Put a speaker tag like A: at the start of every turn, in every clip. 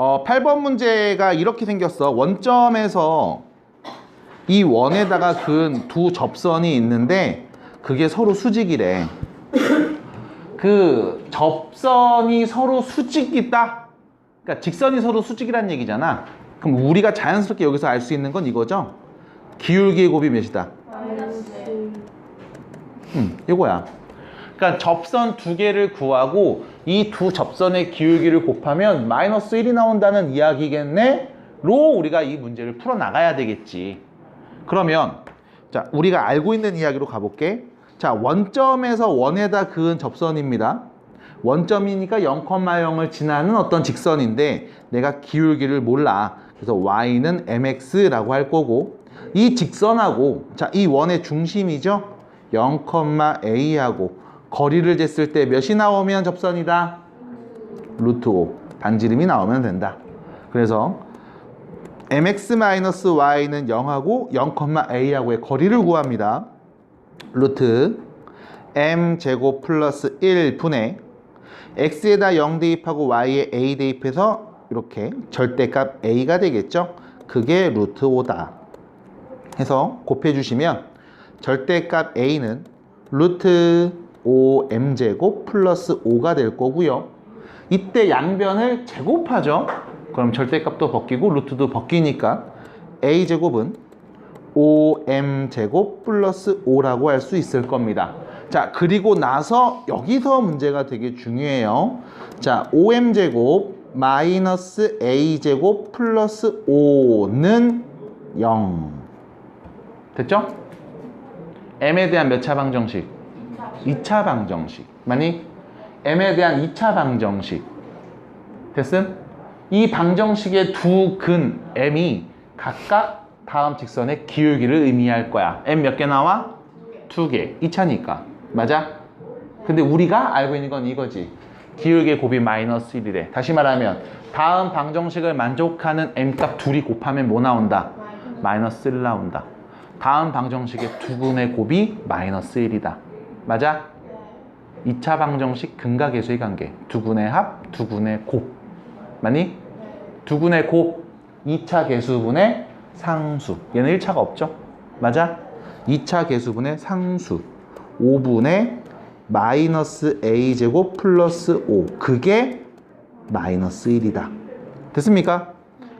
A: 8번 문제가 이렇게 생겼어. 원점에서 이 원에다가 그은 두 접선이 있는데 그게 서로 수직이래. 그 접선이 서로 수직이다? 그러니까 직선이 서로 수직이란 얘기잖아. 그럼 우리가 자연스럽게 여기서 알 수 있는 건 이거죠? 기울기의 곱이 몇이다? 이거야. 그러니까 접선 두 개를 구하고 이 두 접선의 기울기를 곱하면 마이너스 1이 나온다는 이야기겠네? 로 우리가 이 문제를 풀어나가야 되겠지. 그러면 자, 우리가 알고 있는 이야기로 가볼게. 자, 원점에서 원에다 그은 접선입니다. 원점이니까 0,0을 지나는 어떤 직선인데 내가 기울기를 몰라. 그래서 y는 mx라고 할 거고 이 직선하고 자, 이 원의 중심이죠? 0,a하고 거리를 쟀을 때 몇이 나오면 접선이다? 루트 5 반지름이 나오면 된다. 그래서 mx-y는 0하고 0,a하고의 거리를 구합니다. 루트 m제곱 플러스 1분의 x에다 0 대입하고 y에 a 대입해서 이렇게 절대값 a가 되겠죠? 그게 루트 5다. 해서 곱해주시면 절대값 a는 루트 5m제곱 플러스 5가 될 거고요. 이때 양변을 제곱하죠. 그럼 절대값도 벗기고 루트도 벗기니까 a제곱은 5m제곱 플러스 5라고 할 수 있을 겁니다. 자, 그리고 나서 여기서 문제가 되게 중요해요. 자, 5m제곱 마이너스 a제곱 플러스 5는 0. 됐죠? m에 대한 몇 차 방정식? 2차 방정식. 많이? m에 대한 2차 방정식. 됐음? 이 방정식의 두 근 m이 각각 다음 직선의 기울기를 의미할 거야. m 몇 개 나와? 2개. 2차니까. 맞아? 근데 우리가 알고 있는 건 이거지. 기울기의 곱이 마이너스 1이래. 다시 말하면 다음 방정식을 만족하는 m값 둘이 곱하면 뭐 나온다? 마이너스 1 나온다. 다음 방정식의 두 근의 곱이 마이너스 1이다. 맞아? 2차 방정식 근각계수의 관계. 두 근의 합, 두 근의 곱. 맞니? 두 근의 곱, 2차 계수분의 상수. 얘는 1차가 없죠? 맞아? 2차 계수분의 상수. 5분의 마이너스 a제곱 플러스 5. 그게 마이너스 1이다. 됐습니까?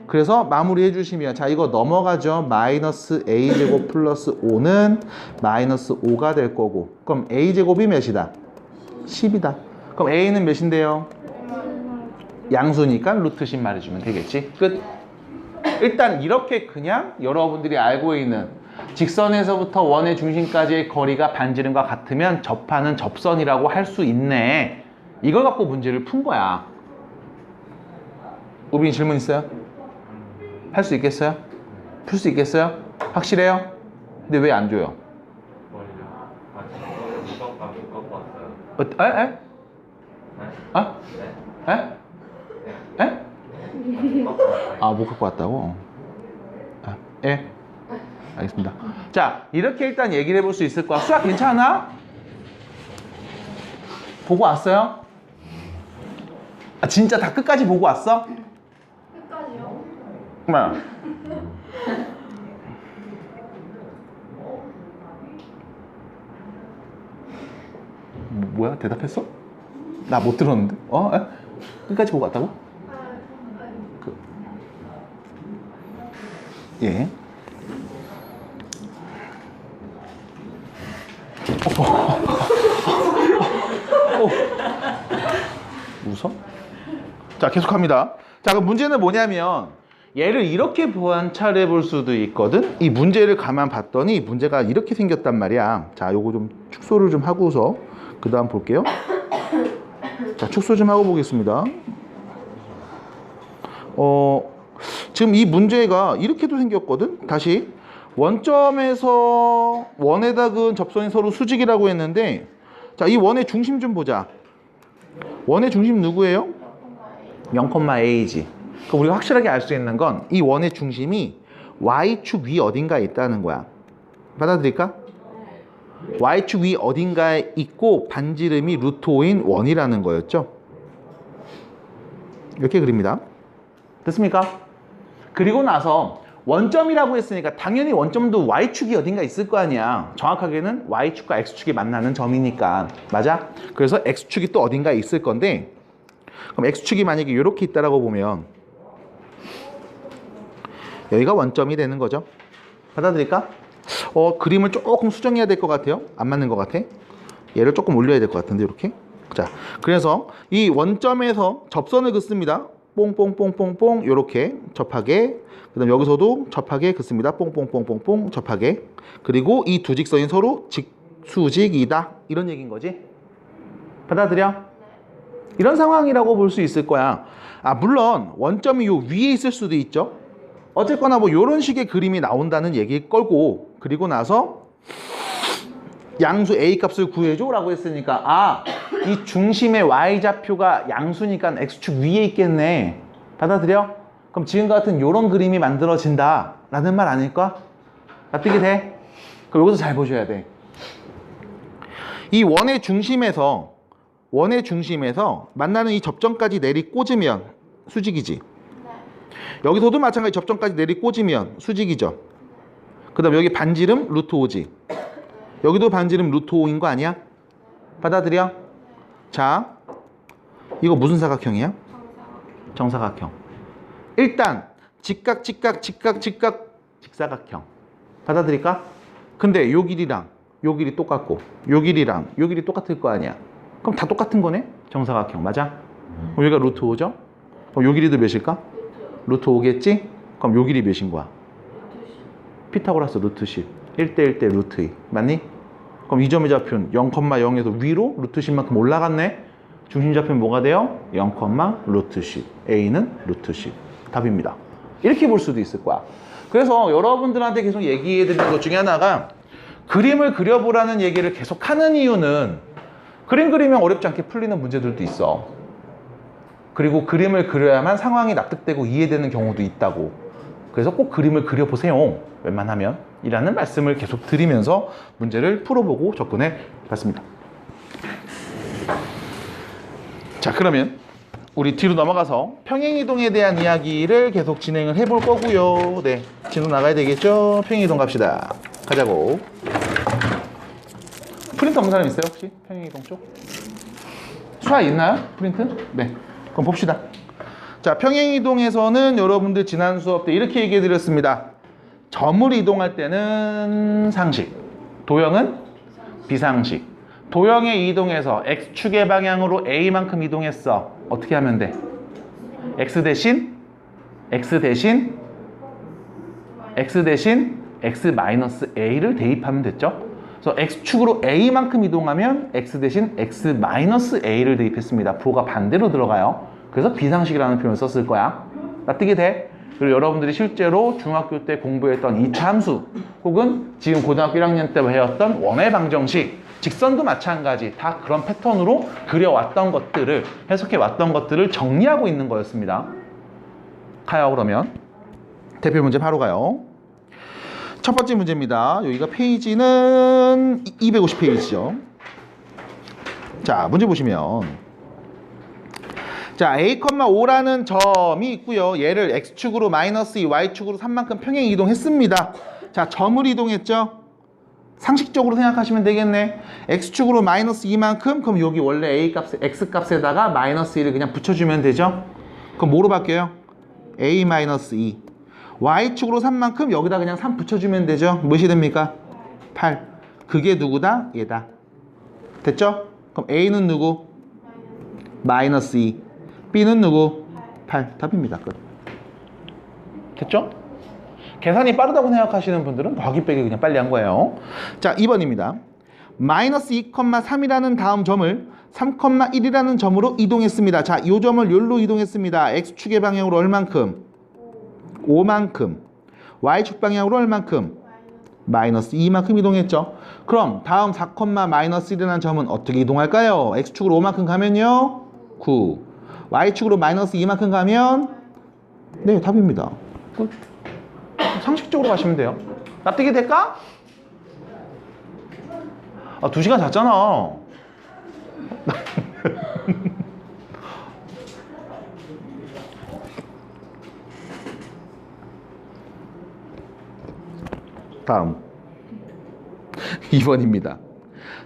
A: 그래서 마무리해 주시면 자, 이거 넘어가죠. 마이너스 a제곱 플러스 5는 마이너스 5가 될 거고 그럼 a제곱이 몇이다? 10이다. 그럼 a는 몇인데요? 양수니까 루트 10 말해주면 되겠지. 끝. 일단 이렇게 그냥 여러분들이 알고 있는 직선에서부터 원의 중심까지의 거리가 반지름과 같으면 접하는 접선이라고 할 수 있네. 이걸 갖고 문제를 푼 거야. 우빈 질문 있어요? 할 수 있겠어요? 풀 수 있겠어요? 확실해요? 근데 왜 안 줘요? 에? 아? 에? 에? 아, 못 갖고 왔다고? 아, 예? 알겠습니다. 자, 이렇게 일단 얘기를 해볼 수 있을 거야. 수학 괜찮아? 보고 왔어요? 아, 진짜 다 끝까지 보고 왔어?
B: 끝까지요?
A: 뭐야? 뭐야? 대답했어? 나 못 들었는데? 에? 끝까지 보고 왔다고? 예. 웃어? 자, 계속합니다. 자, 그럼 문제는 뭐냐면 얘를 이렇게 관찰해 볼 수도 있거든. 이 문제를 가만 봤더니 문제가 이렇게 생겼단 말이야. 자, 요거 좀 축소를 좀 하고서 그 다음 볼게요. 자, 축소 좀 하고 보겠습니다. 지금 이 문제가 이렇게도 생겼거든. 다시 원점에서 원에다 그은 접선이 서로 수직이라고 했는데 자, 이 원의 중심 좀 보자. 원의 중심 누구예요? 0,a지. 그럼 우리가 확실하게 알 수 있는 건 이 원의 중심이 y축 위 어딘가에 있다는 거야. 받아들일까? y축 위 어딘가에 있고 반지름이 루트 5인 원이라는 거였죠. 이렇게 그립니다. 됐습니까? 그리고 나서 원점이라고 했으니까 당연히 원점도 y축이 어딘가 있을 거 아니야. 정확하게는 y축과 x축이 만나는 점이니까. 맞아? 그래서 x축이 또 어딘가에 있을 건데, 그럼 x축이 만약에 이렇게 있다라고 보면 여기가 원점이 되는 거죠. 받아들일까? 그림을 조금 수정해야 될 것 같아요. 안 맞는 것 같아. 얘를 조금 올려야 될 것 같은데 이렇게. 자, 그래서 이 원점에서 접선을 긋습니다. 뽕뽕뽕뽕뽕 이렇게 접하게. 그다음 여기서도 접하게 긋습니다. 뽕뽕뽕뽕뽕 접하게. 그리고 이 두 직선이 서로 직수직이다. 이런 얘기인 거지. 받아들여? 이런 상황이라고 볼 수 있을 거야. 물론 원점이 요 위에 있을 수도 있죠. 어쨌거나 뭐 이런 식의 그림이 나온다는 얘기일 거고, 그리고 나서 양수 A 값을 구해줘 라고 했으니까 이 중심의 Y좌표가 양수니까 X축 위에 있겠네. 받아들여? 그럼 지금과 같은 이런 그림이 만들어진다 라는 말 아닐까? 납득이 돼? 그럼 여기서 잘 보셔야 돼. 이 원의 중심에서 만나는 이 접점까지 내리 꽂으면 수직이지. 여기서도 마찬가지 접점까지 내리 꽂으면 수직이죠. 그 다음 여기 반지름 루트 5지. 여기도 반지름 루트 5인 거 아니야? 받아들여? 자, 이거 무슨 사각형이야? 정사각형. 일단 직각 직사각형. 받아들일까? 근데 요 길이랑 요 길이 똑같고 요 길이랑 요 길이 똑같을 거 아니야. 그럼 다 똑같은 거네? 정사각형. 맞아? 그럼 여기가 루트 5죠? 그럼 요 길이도 몇일까? 루트 5겠지? 그럼 요 길이 몇인 거야? 피타고라스 루트 10. 1대1대 루트 2. 맞니? 그럼 이 점의 좌표는 0,0에서 위로 루트 10만큼 올라갔네? 중심 좌표는 뭐가 돼요? 0, 루트 10. A는 루트 10. 답입니다. 이렇게 볼 수도 있을 거야. 그래서 여러분들한테 계속 얘기해 드리는 것 중에 하나가 그림을 그려보라는 얘기를 계속 하는 이유는 그림 그리면 어렵지 않게 풀리는 문제들도 있어. 그리고 그림을 그려야만 상황이 납득되고 이해되는 경우도 있다고. 그래서 꼭 그림을 그려보세요. 웬만하면. 이라는 말씀을 계속 드리면서 문제를 풀어보고 접근해 봤습니다. 자, 그러면 우리 뒤로 넘어가서 평행이동에 대한 이야기를 계속 진행을 해볼 거고요. 네, 진로 나가야 되겠죠? 평행이동 갑시다. 가자고. 프린트 없는 사람 있어요, 혹시? 평행이동 쪽? 수화 있나요? 프린트? 네, 그럼 봅시다. 자, 평행이동에서는 여러분들 지난 수업 때 이렇게 얘기해 드렸습니다. 점을 이동할 때는 상식, 도형은 비상식. 도형에 이동해서 X축의 방향으로 A만큼 이동했어. 어떻게 하면 돼? X 대신 X-A를 대입하면 됐죠? 그래서 X축으로 A만큼 이동하면 X 대신 X-A를 대입했습니다. 부호가 반대로 들어가요. 그래서 비상식이라는 표현을 썼을 거야. 납득이 돼? 그리고 여러분들이 실제로 중학교 때 공부했던 이차 함수 혹은 지금 고등학교 1학년 때 배웠던 원의 방정식, 직선도 마찬가지 다 그런 패턴으로 그려왔던 것들을, 해석해왔던 것들을 정리하고 있는 거였습니다. 가요. 그러면 대표 문제 바로 가요. 첫 번째 문제입니다. 여기가 페이지는 250페이지죠. 자, 문제 보시면 자, A,5라는 점이 있고요. 얘를 X축으로 마이너스 2, Y축으로 3만큼 평행 이동했습니다. 자, 점을 이동했죠? 상식적으로 생각하시면 되겠네. X축으로 마이너스 2만큼, 그럼 여기 원래 A 값, X 값에다가 마이너스 2를 그냥 붙여주면 되죠? 그럼 뭐로 바뀌어요? A 마이너스 2. Y축으로 3만큼 여기다 그냥 3 붙여주면 되죠? 무엇이 됩니까? 8. 그게 누구다? 얘다. 됐죠? 그럼 A는 누구? 마이너스 2. B는 누구? 8. 답입니다. 끝. 됐죠? 계산이 빠르다고 생각하시는 분들은 더하기 빼기 그냥 빨리 한 거예요. 자, 2번입니다. 마이너스 2,3이라는 다음 점을 3,1이라는 점으로 이동했습니다. 자, 이 점을 여기로 이동했습니다. X축의 방향으로 얼만큼? 5만큼. Y축 방향으로 얼만큼? 마이너스 2만큼 이동했죠. 그럼 다음 4,-1이라는 점은 어떻게 이동할까요? X축으로 5만큼 가면요? 9. Y축으로 마이너스 2만큼 가면 네, 답입니다. 끝. 상식적으로 가시면 돼요. 납득이 될까? 2시간 잤잖아. 다음 2번입니다.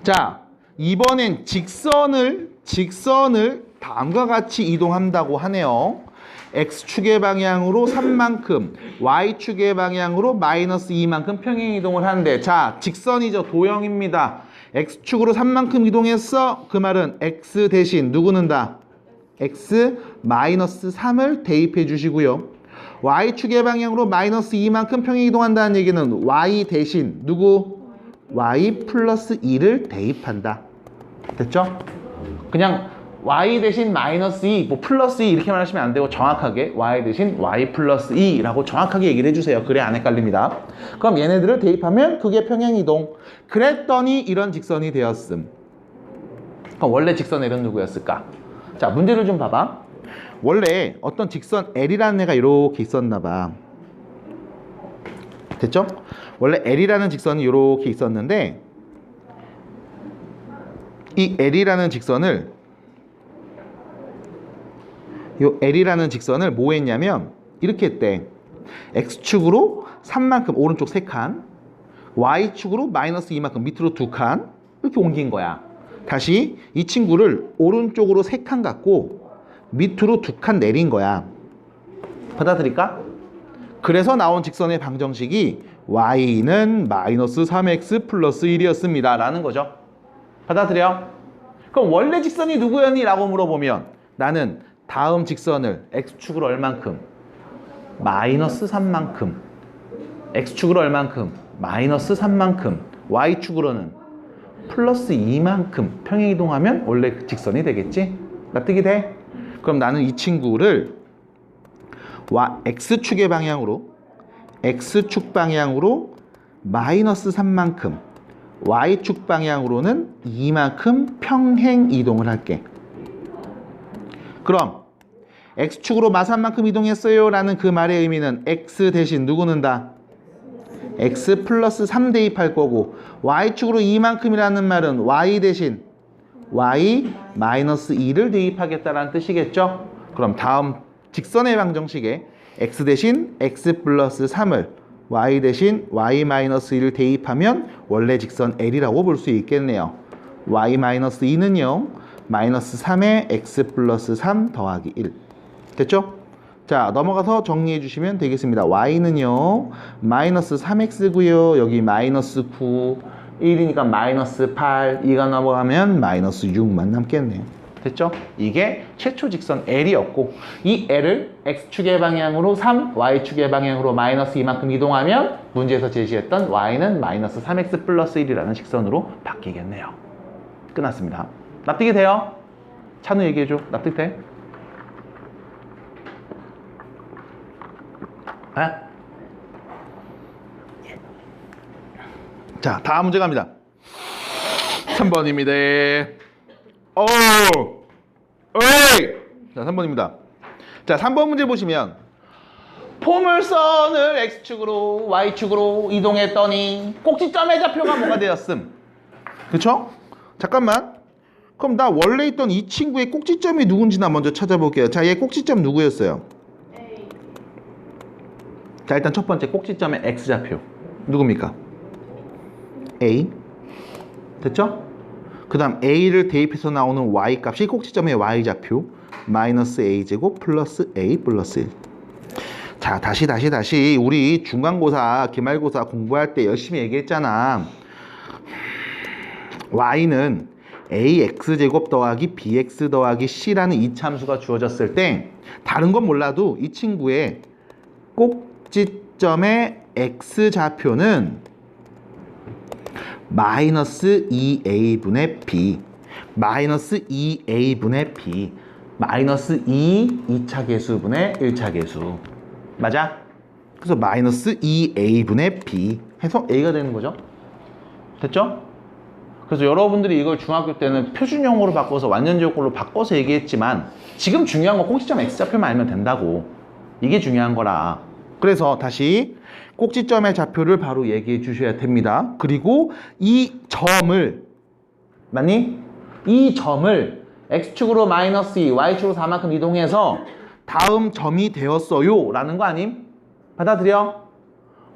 A: 자, 이번엔 직선을 다음과 같이 이동한다고 하네요. X축의 방향으로 3만큼, Y축의 방향으로 마이너스 2만큼 평행 이동을 하는데, 자, 직선이죠. 도형입니다. X축으로 3만큼 이동했어. 그 말은 X 대신 누구는 다? X 마이너스 3을 대입해 주시고요. Y축의 방향으로 마이너스 2만큼 평행 이동한다는 얘기는 Y 대신 누구? Y 플러스 2를 대입한다. 됐죠? 그냥 Y 대신 마이너스 2, 뭐 플러스 2 이렇게만 하시면 안 되고 정확하게 Y 대신 Y 플러스 2라고 정확하게 얘기를 해주세요. 그래 안 헷갈립니다. 그럼 얘네들을 대입하면 그게 평행이동. 그랬더니 이런 직선이 되었음. 그럼 원래 직선 L은 누구였을까? 자, 문제를 좀 봐봐. 원래 어떤 직선 L이라는 애가 이렇게 있었나 봐. 됐죠? 원래 L이라는 직선이 이렇게 있었는데 이 L이라는 직선을 뭐 했냐면 이렇게 했대. X축으로 3만큼 오른쪽 3칸, Y축으로 마이너스 2만큼 밑으로 2칸 이렇게 옮긴 거야. 다시 이 친구를 오른쪽으로 3칸 갖고 밑으로 2칸 내린 거야. 받아들일까? 그래서 나온 직선의 방정식이 Y는 마이너스 3X 플러스 1이었습니다 라는 거죠. 받아들여? 그럼 원래 직선이 누구였니? 라고 물어보면 나는 다음 직선을 X축으로 얼만큼? 마이너스 3만큼. X축으로 얼만큼? 마이너스 3만큼. Y축으로는 플러스 2만큼 평행 이동하면 원래 직선이 되겠지? 납득이 돼? 그럼 나는 이 친구를 X축의 방향으로 X축 방향으로 마이너스 3만큼 Y축 방향으로는 2만큼 평행 이동을 할게. 그럼 X축으로 마3만큼 이동했어요 라는 그 말의 의미는 X 대신 누구는 다? X 플러스 3 대입할 거고 Y축으로 2만큼이라는 말은 Y 대신 Y 마이너스 2를 대입하겠다라는 뜻이겠죠? 그럼 다음 직선의 방정식에 X 대신 X 플러스 3을 Y 대신 Y 마이너스 2를 대입하면 원래 직선 L이라고 볼 수 있겠네요. Y 마이너스 2는요 마이너스 3에 X 플러스 3 더하기 1 됐죠? 자, 넘어가서 정리해 주시면 되겠습니다. Y는요 마이너스 3X고요 여기 마이너스 9 1이니까 마이너스 8 2가 넘어가면 마이너스 6만 남겠네요. 됐죠? 이게 최초 직선 L이었고 이 L을 X축의 방향으로 3, Y축의 방향으로 마이너스 2만큼 이동하면 문제에서 제시했던 Y는 마이너스 3X 플러스 1이라는 직선으로 바뀌겠네요. 끝났습니다. 납득이 돼요? 찬우 얘기해줘. 납득돼? 네? 자, 다음 문제 갑니다. 3번입니다. 어이! 자, 3번입니다. 자, 3번 문제 보시면 포물선을 X축으로 Y축으로 이동했더니 꼭지점의 좌표가 뭐가 되었음? 그쵸? 잠깐만. 그럼 나 원래 있던 이 친구의 꼭지점이 누군지 나 먼저 찾아볼게요. 자, 얘 꼭지점 누구였어요?
B: A.
A: 자, 일단 첫 번째 꼭지점의 X좌표 누굽니까? A. 됐죠? 그 다음 A를 대입해서 나오는 Y 값이 꼭지점의 Y좌표 마이너스 A제곱 플러스 A 플러스 1. 자, 다시 우리 중간고사, 기말고사 공부할 때 열심히 얘기했잖아. Y는 AX제곱 더하기 BX 더하기 C라는 이참수가 주어졌을 때 다른 건 몰라도 이 친구의 꼭지점의 X좌표는 마이너스 2A분의 B 마이너스 2A분의 B 마이너스 2차 계수분의 1차 계수 맞아? 그래서 마이너스 2A분의 B 해서 A가 되는 거죠. 됐죠? 그래서 여러분들이 이걸 중학교 때는 표준형으로 바꿔서 완전제곱꼴로 바꿔서 얘기했지만 지금 중요한 건 꼭지점 X좌표만 알면 된다고. 이게 중요한 거라. 그래서 다시 꼭지점의 좌표를 바로 얘기해 주셔야 됩니다. 그리고 이 점을 맞니? 이 점을 X축으로 마이너스 2, Y축으로 4만큼 이동해서 다음 점이 되었어요 라는 거 아님? 받아들여?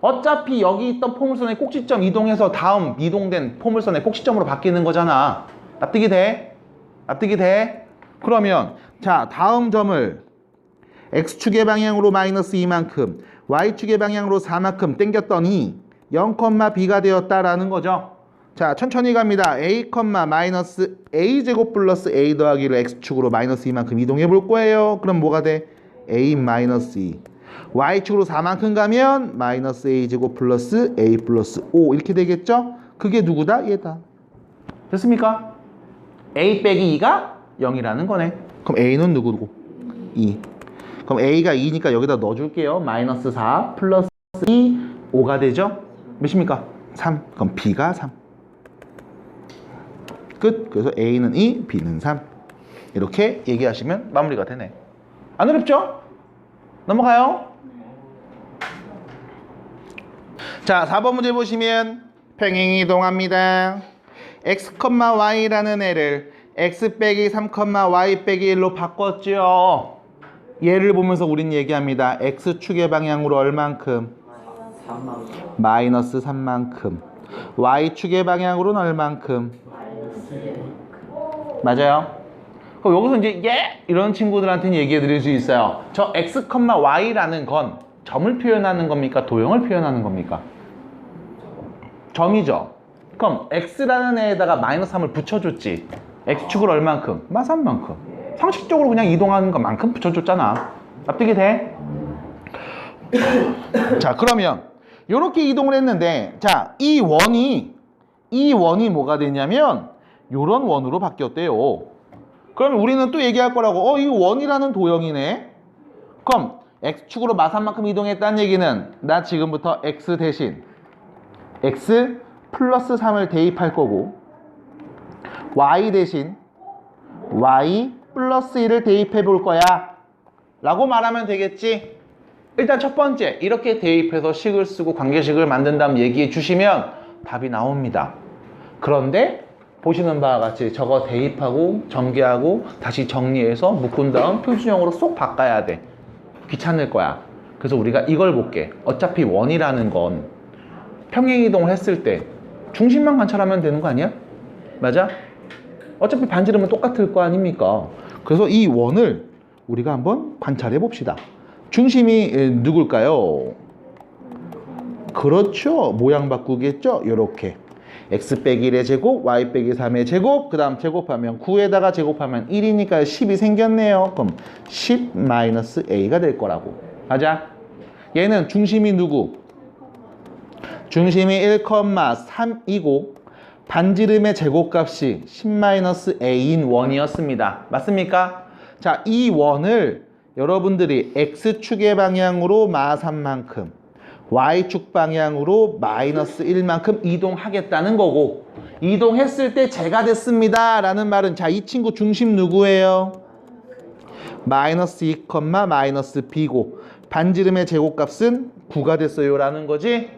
A: 어차피 여기 있던 포물선의 꼭지점 이동해서 다음 이동된 포물선의 꼭지점으로 바뀌는 거잖아. 납득이 돼? 납득이 돼? 그러면 자, 다음 점을 x축의 방향으로 마이너스 2만큼 y축의 방향으로 4만큼 땡겼더니 0,b가 되었다라는 거죠. 자, 천천히 갑니다. a, 마이너스 a제곱 플러스 a 더하기를 x축으로 마이너스 2만큼 이동해 볼 거예요. 그럼 뭐가 돼? a 마이너스 2. y축으로 4만큼 가면 마이너스 a제곱 플러스 a 플러스 5 이렇게 되겠죠? 그게 누구다? 얘다. 됐습니까? a 빼기 2가 0이라는 거네. 그럼 a는 누구고? 2. 그럼 a가 2니까 여기다 넣어줄게요. 마이너스 4 플러스 2 5가 되죠? 몇입니까? 3. 그럼 b가 3. 끝. 그래서 a는 2, b는 3. 이렇게 얘기하시면 마무리가 되네. 안 어렵죠? 넘어가요. 자, 4번 문제 보시면 평행 이동합니다. x, y라는 애를 x 빼기 3, y 빼기 1로 바꿨죠. 얘를 보면서 우린 얘기합니다. x축의 방향으로 얼만큼? 마이너스 3만큼. y축의 방향으로는 얼만큼? 맞아요. 그럼 여기서 이제 이런 친구들한테는 얘기해 드릴 수 있어요. 저 x, y라는 건 점을 표현하는 겁니까? 도형을 표현하는 겁니까? 점이죠. 그럼 x라는 애에다가 마이너스 3을 붙여줬지. x축을 얼만큼? 마3만큼. 상식적으로 그냥 이동하는 것만큼 붙여줬잖아. 납득이 돼? 자, 그러면 이렇게 이동을 했는데, 자, 이 원이 뭐가 되냐면 요런 원으로 바뀌었대요. 그러면 우리는 또 얘기할 거라고, 이 원이라는 도형이네. 그럼 x축으로 마3만큼 이동했다는 얘기는 나 지금부터 x 대신 x 플러스 3을 대입할 거고, y 대신 y 플러스 1을 대입해 볼 거야 라고 말하면 되겠지. 일단 첫 번째, 이렇게 대입해서 식을 쓰고 관계식을 만든 다음 얘기해 주시면 답이 나옵니다. 그런데 보시는 바와 같이 저거 대입하고 전개하고 다시 정리해서 묶은 다음 표준형으로 쏙 바꿔야 돼. 귀찮을 거야. 그래서 우리가 이걸 볼게. 어차피 원이라는 건 평행이동을 했을 때 중심만 관찰하면 되는 거 아니야? 맞아? 어차피 반지름은 똑같을 거 아닙니까? 그래서 이 원을 우리가 한번 관찰해 봅시다. 중심이 누굴까요? 그렇죠. 모양 바꾸겠죠? 요렇게 x 빼기 1의 제곱, y 빼기 3의 제곱, 그 다음 제곱하면 9에다가 제곱하면 1이니까 10이 생겼네요. 그럼 10 마이너스 a가 될 거라고. 맞아? 얘는 중심이 누구? 중심이 1,3이고 반지름의 제곱값이 10-a인 원이었습니다. 맞습니까? 자, 이 원을 여러분들이 x축의 방향으로 마3만큼 y축 방향으로 마이너스 1만큼 이동하겠다는 거고, 이동했을 때 제가 됐습니다 라는 말은, 자, 이 친구 중심 누구예요? 마이너스 2, 마이너스 b고 반지름의 제곱값은 9가 됐어요 라는 거지.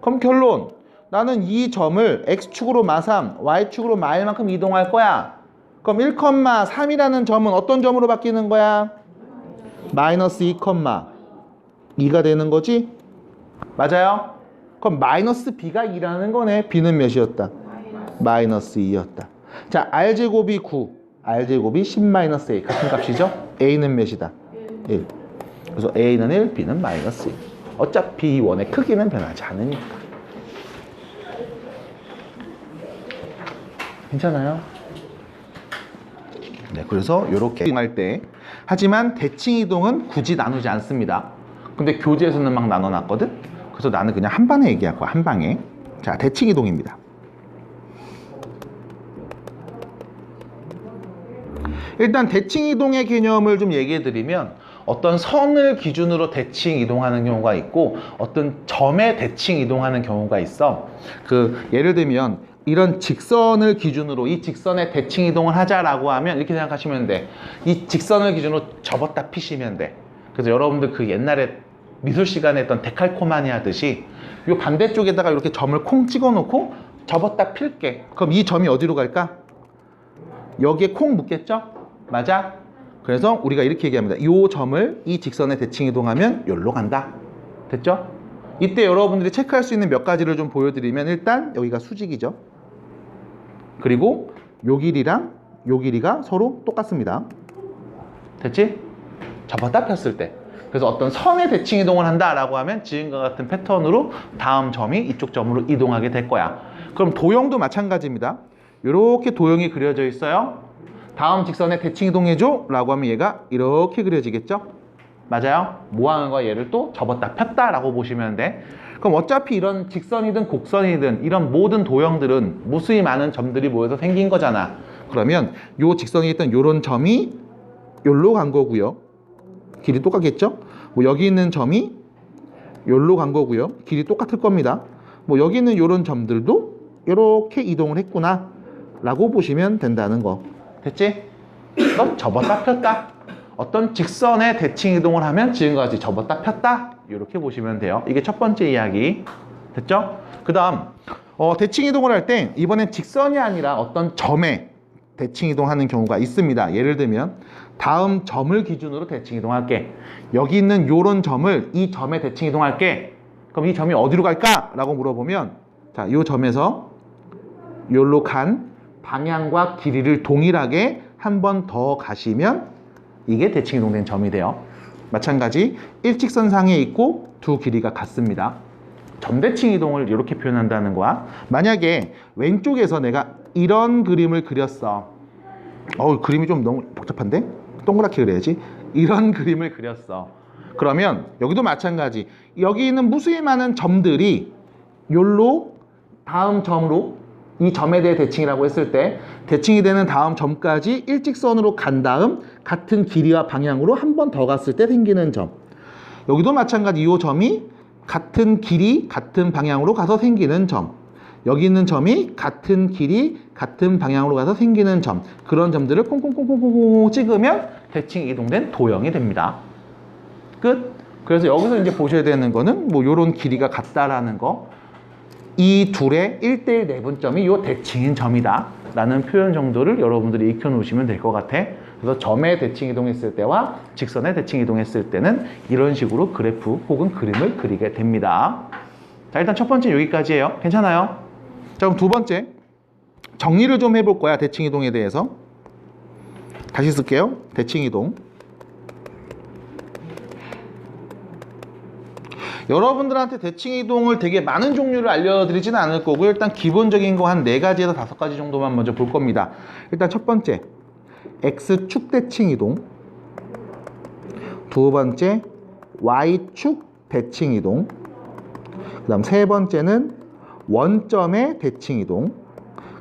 A: 그럼 결론, 나는 이 점을 x축으로 마3, y축으로 마1만큼 이동할 거야. 그럼 1,3이라는 점은 어떤 점으로 바뀌는 거야? 마이너스 2,2가 되는 거지? 맞아요? 그럼 마이너스 b가 2라는 거네. b는 몇이었다? 마이너스 2였다. 자, r제곱이 9, r제곱이 10-a 같은 값이죠? a는 몇이다? 1. 그래서 a는 1, b는 마이너스 2. 어차피 이 원의 크기는 변하지 않으니까. 괜찮아요? 네, 그래서 이렇게 이동할 때, 하지만 대칭 이동은 굳이 나누지 않습니다. 근데 교재에서는 막 나눠놨거든? 그래서 나는 그냥 한 방에 얘기할 거야, 한 방에. 자, 대칭 이동입니다. 일단 대칭 이동의 개념을 좀 얘기해 드리면, 어떤 선을 기준으로 대칭 이동하는 경우가 있고 어떤 점에 대칭 이동하는 경우가 있어. 예를 들면 이런 직선을 기준으로 이 직선에 대칭 이동을 하자라고 하면 이렇게 생각하시면 돼. 이 직선을 기준으로 접었다 피시면 돼. 그래서 여러분들 그 옛날에 미술 시간에 했던 데칼코마니 하듯이 이 반대쪽에다가 이렇게 점을 콩 찍어 놓고 접었다 필게. 그럼 이 점이 어디로 갈까? 여기에 콩 묶겠죠? 맞아? 그래서 우리가 이렇게 얘기합니다. 이 점을 이 직선에 대칭 이동하면 여기로 간다. 됐죠? 이때 여러분들이 체크할 수 있는 몇 가지를 좀 보여드리면 일단 여기가 수직이죠. 그리고 요 길이랑 요 길이가 서로 똑같습니다. 됐지? 접었다 폈을 때. 그래서 어떤 선의 대칭 이동을 한다라고 하면 지금과 같은 패턴으로 다음 점이 이쪽 점으로 이동하게 될 거야. 그럼 도형도 마찬가지입니다. 이렇게 도형이 그려져 있어요. 다음 직선에 대칭 이동해줘 라고 하면 얘가 이렇게 그려지겠죠? 맞아요? 모양과 얘를 또 접었다 폈다 라고 보시면 돼. 그럼 어차피 이런 직선이든 곡선이든 이런 모든 도형들은 무수히 많은 점들이 모여서 생긴 거잖아. 그러면 요 직선이 있던 요런 점이 요로 간 거고요. 길이 똑같겠죠? 뭐 여기 있는 점이 요로 간 거고요. 길이 똑같을 겁니다. 뭐 여기 있는 요런 점들도 이렇게 이동을 했구나 라고 보시면 된다는 거. 됐지? 너 접었다 폈다. 어떤 직선의 대칭 이동을 하면 지금과 같이 접었다 폈다 이렇게 보시면 돼요. 이게 첫 번째 이야기. 됐죠? 그 다음 대칭 이동을 할 때 이번엔 직선이 아니라 어떤 점에 대칭 이동하는 경우가 있습니다. 예를 들면 다음 점을 기준으로 대칭 이동할게. 여기 있는 요런 점을 이 점에 대칭 이동할게. 그럼 이 점이 어디로 갈까? 라고 물어보면 자, 요 점에서 요로 간 방향과 길이를 동일하게 한 번 더 가시면 이게 대칭 이동된 점이 돼요. 마찬가지 일직선상에 있고 두 길이가 같습니다. 점대칭 이동을 이렇게 표현한다는 거야. 만약에 왼쪽에서 내가 이런 그림을 그렸어. 그림이 좀 너무 복잡한데? 동그랗게 그려야지. 이런 그림을 그렸어. 그러면 여기도 마찬가지. 여기 있는 무수히 많은 점들이 요로 다음 점으로 이 점에 대해 대칭이라고 했을 때 대칭이 되는 다음 점까지 일직선으로 간 다음 같은 길이와 방향으로 한 번 더 갔을 때 생기는 점. 여기도 마찬가지. 이 점이 같은 길이 같은 방향으로 가서 생기는 점. 여기 있는 점이 같은 길이 같은 방향으로 가서 생기는 점. 그런 점들을 콩콩콩콩콩 찍으면 대칭 이동된 도형이 됩니다. 끝. 그래서 여기서 이제 보셔야 되는 거는 뭐 요런 길이가 같다라는 거. 이 둘의 1대1 내분점이 요 대칭인 점이다 라는 표현 정도를 여러분들이 익혀 놓으시면 될 것 같아. 그래서 점의 대칭 이동했을 때와 직선의 대칭 이동했을 때는 이런 식으로 그래프 혹은 그림을 그리게 됩니다. 자, 일단 첫 번째 여기까지예요. 괜찮아요? 자, 그럼 두 번째 정리를 좀 해볼 거야. 대칭 이동에 대해서. 다시 쓸게요. 대칭 이동. 여러분들한테 대칭 이동을 되게 많은 종류를 알려드리지는 않을 거고 일단 기본적인 거 한 4가지에서 5가지 정도만 먼저 볼 겁니다. 일단 첫 번째 X축 대칭 이동, 두 번째 Y축 대칭 이동, 그 다음 세 번째는 원점의 대칭 이동,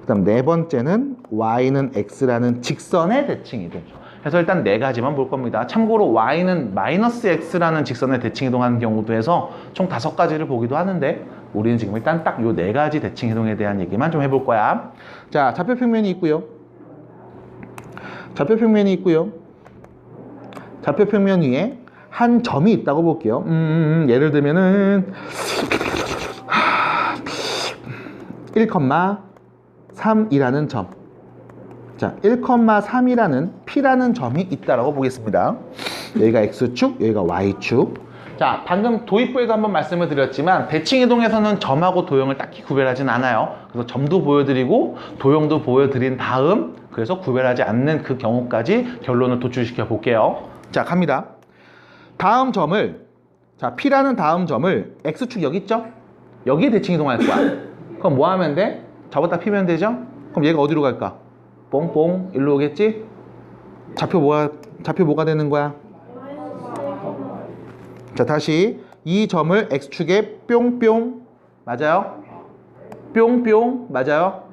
A: 그 다음 네 번째는 Y는 X라는 직선의 대칭 이동. 그래서 일단 4가지만 볼 겁니다. 참고로 Y는 마이너스 X라는 직선에 대칭 이동하는 경우도 해서 총 5가지를 보기도 하는데 우리는 지금 일단 딱 요 4가지 대칭 이동에 대한 얘기만 좀 해볼 거야. 자, 좌표평면이 있고요. 좌표평면이 있고요. 좌표평면 위에 한 점이 있다고 볼게요. 예를 들면은 1,3이라는 점. 자, 1,3이라는 P라는 점이 있다라고 보겠습니다. 여기가 X축, 여기가 Y축. 자, 방금 도입부에도 한번 말씀을 드렸지만 대칭 이동에서는 점하고 도형을 딱히 구별하진 않아요. 그래서 점도 보여드리고 도형도 보여드린 다음 그래서 구별하지 않는 그 경우까지 결론을 도출시켜 볼게요. 자, 갑니다. 다음 점을 자, P라는 다음 점을 X축 여기 있죠? 여기에 대칭 이동할 거야. 그럼 뭐 하면 돼? 접었다 피면 되죠? 그럼 얘가 어디로 갈까? 뽕뽕 일로 오겠지? 좌표 뭐가 되는 거야? 자, 다시 이 점을 X축에 뿅뿅 맞아요? 뿅뿅 맞아요?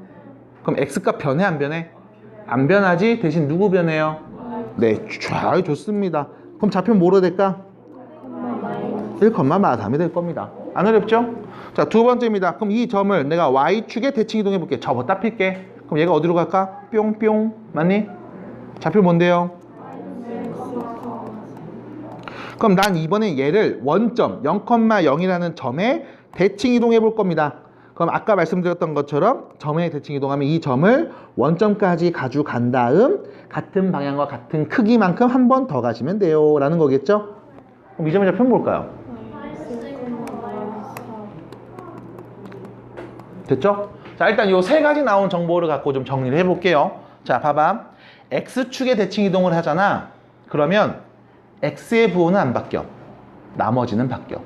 A: 그럼 X값 변해 안 변해? 안 변하지? 대신 누구 변해요? 네, 잘 좋습니다. 그럼 좌표 뭐로 될까? 1,3이 될 겁니다. 안 어렵죠? 자, 두 번째입니다. 그럼 이 점을 내가 Y축에 대칭 이동해 볼게. 접었다 필게. 그럼 얘가 어디로 갈까? 뿅뿅 맞니? 좌표 뭔데요? 그럼 난 이번에 얘를 원점 0,0이라는 점에 대칭 이동해 볼 겁니다. 그럼 아까 말씀드렸던 것처럼 점에 대칭 이동하면 이 점을 원점까지 가져간 다음 같은 방향과 같은 크기만큼 한 번 더 가시면 돼요 라는 거겠죠? 그럼 이 점의 좌표는 뭘까요? 됐죠? 자, 일단 요 세 가지 나온 정보를 갖고 좀 정리를 해볼게요. 자, 봐봐. X축의 대칭 이동을 하잖아. 그러면 X의 부호는 안 바뀌어. 나머지는 바뀌어.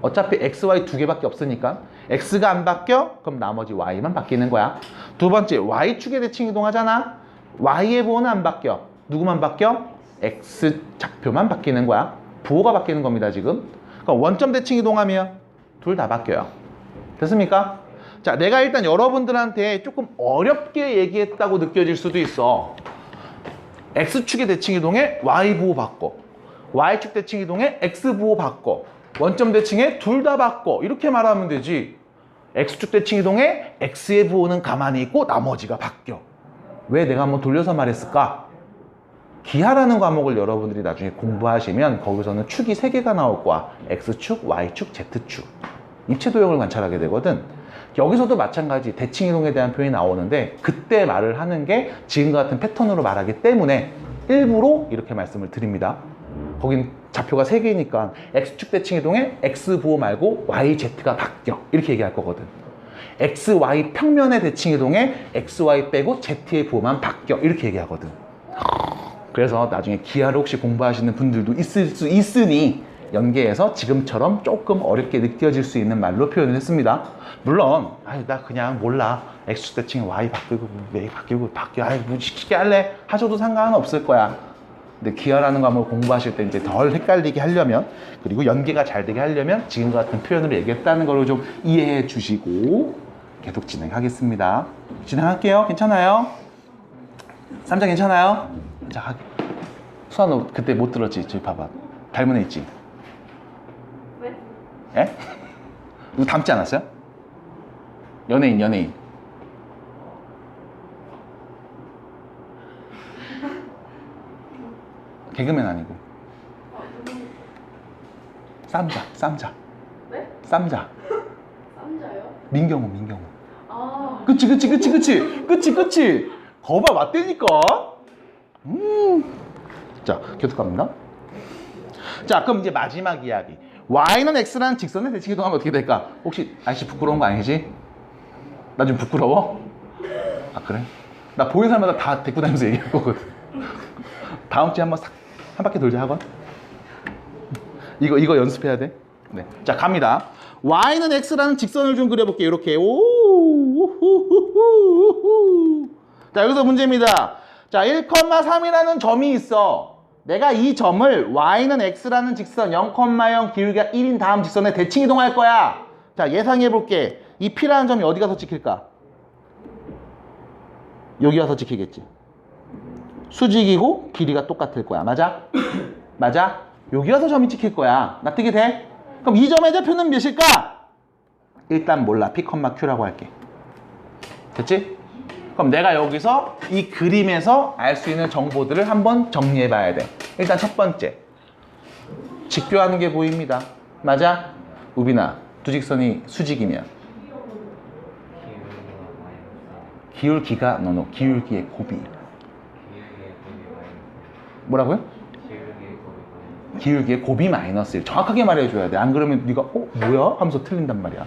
A: 어차피 X, Y 두 개밖에 없으니까 X가 안 바뀌어? 그럼 나머지 Y만 바뀌는 거야. 두 번째, Y축의 대칭 이동하잖아. Y의 부호는 안 바뀌어. 누구만 바뀌어? X 좌표만 바뀌는 거야. 부호가 바뀌는 겁니다, 지금. 그럼 원점 대칭 이동하면 둘 다 바뀌어요. 됐습니까? 자, 내가 일단 여러분들한테 조금 어렵게 얘기했다고 느껴질 수도 있어. X축의 대칭 이동에 Y 부호 바꿔. Y축 대칭 이동에 X 부호 바꿔. 원점 대칭에 둘 다 바꿔. 이렇게 말하면 되지. X축 대칭 이동에 X의 부호는 가만히 있고 나머지가 바뀌어. 왜 내가 한번 돌려서 말했을까? 기하라는 과목을 여러분들이 나중에 공부하시면 거기서는 축이 3개가 나올 거야. X축, Y축, Z축. 입체 도형을 관찰하게 되거든. 여기서도 마찬가지 대칭 이동에 대한 표현이 나오는데 그때 말을 하는 게 지금과 같은 패턴으로 말하기 때문에 일부러 이렇게 말씀을 드립니다. 거긴 좌표가 3개니까 X축 대칭 이동에 X 부호 말고 Y, Z가 바뀌어. 이렇게 얘기할 거거든. X, Y 평면의 대칭 이동에 X, Y 빼고 Z의 부호만 바뀌어. 이렇게 얘기하거든. 그래서 나중에 기하를 혹시 공부하시는 분들도 있을 수 있으니 연계해서 지금처럼 조금 어렵게 느껴질 수 있는 말로 표현을 했습니다. 물론 나 그냥 몰라. X축 대칭 Y 바뀌고 Y 바뀌어. 뭐 쉽게 할래? 하셔도 상관은 없을 거야. 근데 기하라는 과목을 공부하실 때 이제 덜 헷갈리게 하려면 그리고 연계가 잘 되게 하려면 지금과 같은 표현으로 얘기했다는 걸 좀 이해해 주시고 계속 진행하겠습니다. 진행할게요. 괜찮아요? 3장 괜찮아요? 자, 수아 너 그때 못 들었지? 저기 봐봐. 닮은 애 있지?
B: 왜?
A: 예? 누구 닮지 않았어요? 연예인. 개그맨 아니고. 쌈자.
B: 네?
A: 쌈자.
B: 남자요?
A: 민경우.
B: 아.
A: 그치. 거봐, 맞다니까. 자, 계속 갑니다. 자, 그럼 이제 마지막 이야기. Y는 X라는 직선의 대칭 이동하면 어떻게 될까? 혹시 아저씨 부끄러운 거 아니지? 나 좀 부끄러워? 아, 그래? 나 보이는 사람마다 다 데리고 다니면서 얘기할 거거든. 다음 주에 한 바퀴 돌자 학원. 이거 연습해야 돼. 네. 자, 갑니다. Y는 X라는 직선을 좀 그려볼게요. 이렇게. 자, 여기서 문제입니다. 자, 1,3이라는 점이 있어. 내가 이 점을 Y는 X라는 직선 0,0 기울기가 1인 다음 직선에 대칭 이동할 거야. 자, 예상해볼게. 이 P라는 점이 어디 가서 찍힐까? 여기 가서 찍히겠지. 수직이고 길이가 똑같을 거야. 맞아? 맞아? 여기 가서 점이 찍힐 거야. 납득이 돼? 그럼 이 점의 좌표는 몇일까? 일단 몰라. P, Q라고 할게. 됐지? 그럼 내가 여기서 이 그림에서 알 수 있는 정보들을 한번 정리해 봐야 돼. 일단 첫 번째. 직교하는 게 보입니다. 맞아? 우빈아, 두 직선이 수직이면 기울기가 기울기의 곱이 뭐라고요? 기울기의 곱이 마이너스 1. 정확하게 말해줘야 돼. 안 그러면 네가 뭐야? 하면서 틀린단 말이야.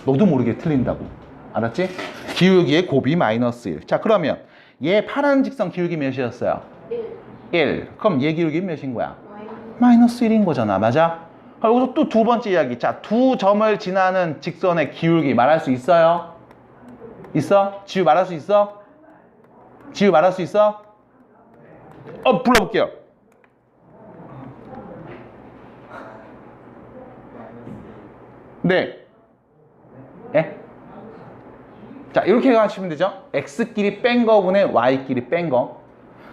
A: 너도 모르게 틀린다고. 알았지? 기울기의 곱이 마이너스 1. 자, 그러면 얘 파란 직선 기울기 몇이었어요? 1. 그럼 얘 기울기 몇인 거야? 마이너스 1인 거잖아. 맞아? 여기서 또 두 번째 이야기. 자, 두 점을 지나는 직선의 기울기 말할 수 있어요? 있어? 지우 말할 수 있어? 지우 말할 수 있어? 불러볼게요. 네. 예? 자, 이렇게 하시면 되죠. x끼리 뺀 거분의 y끼리 뺀 거.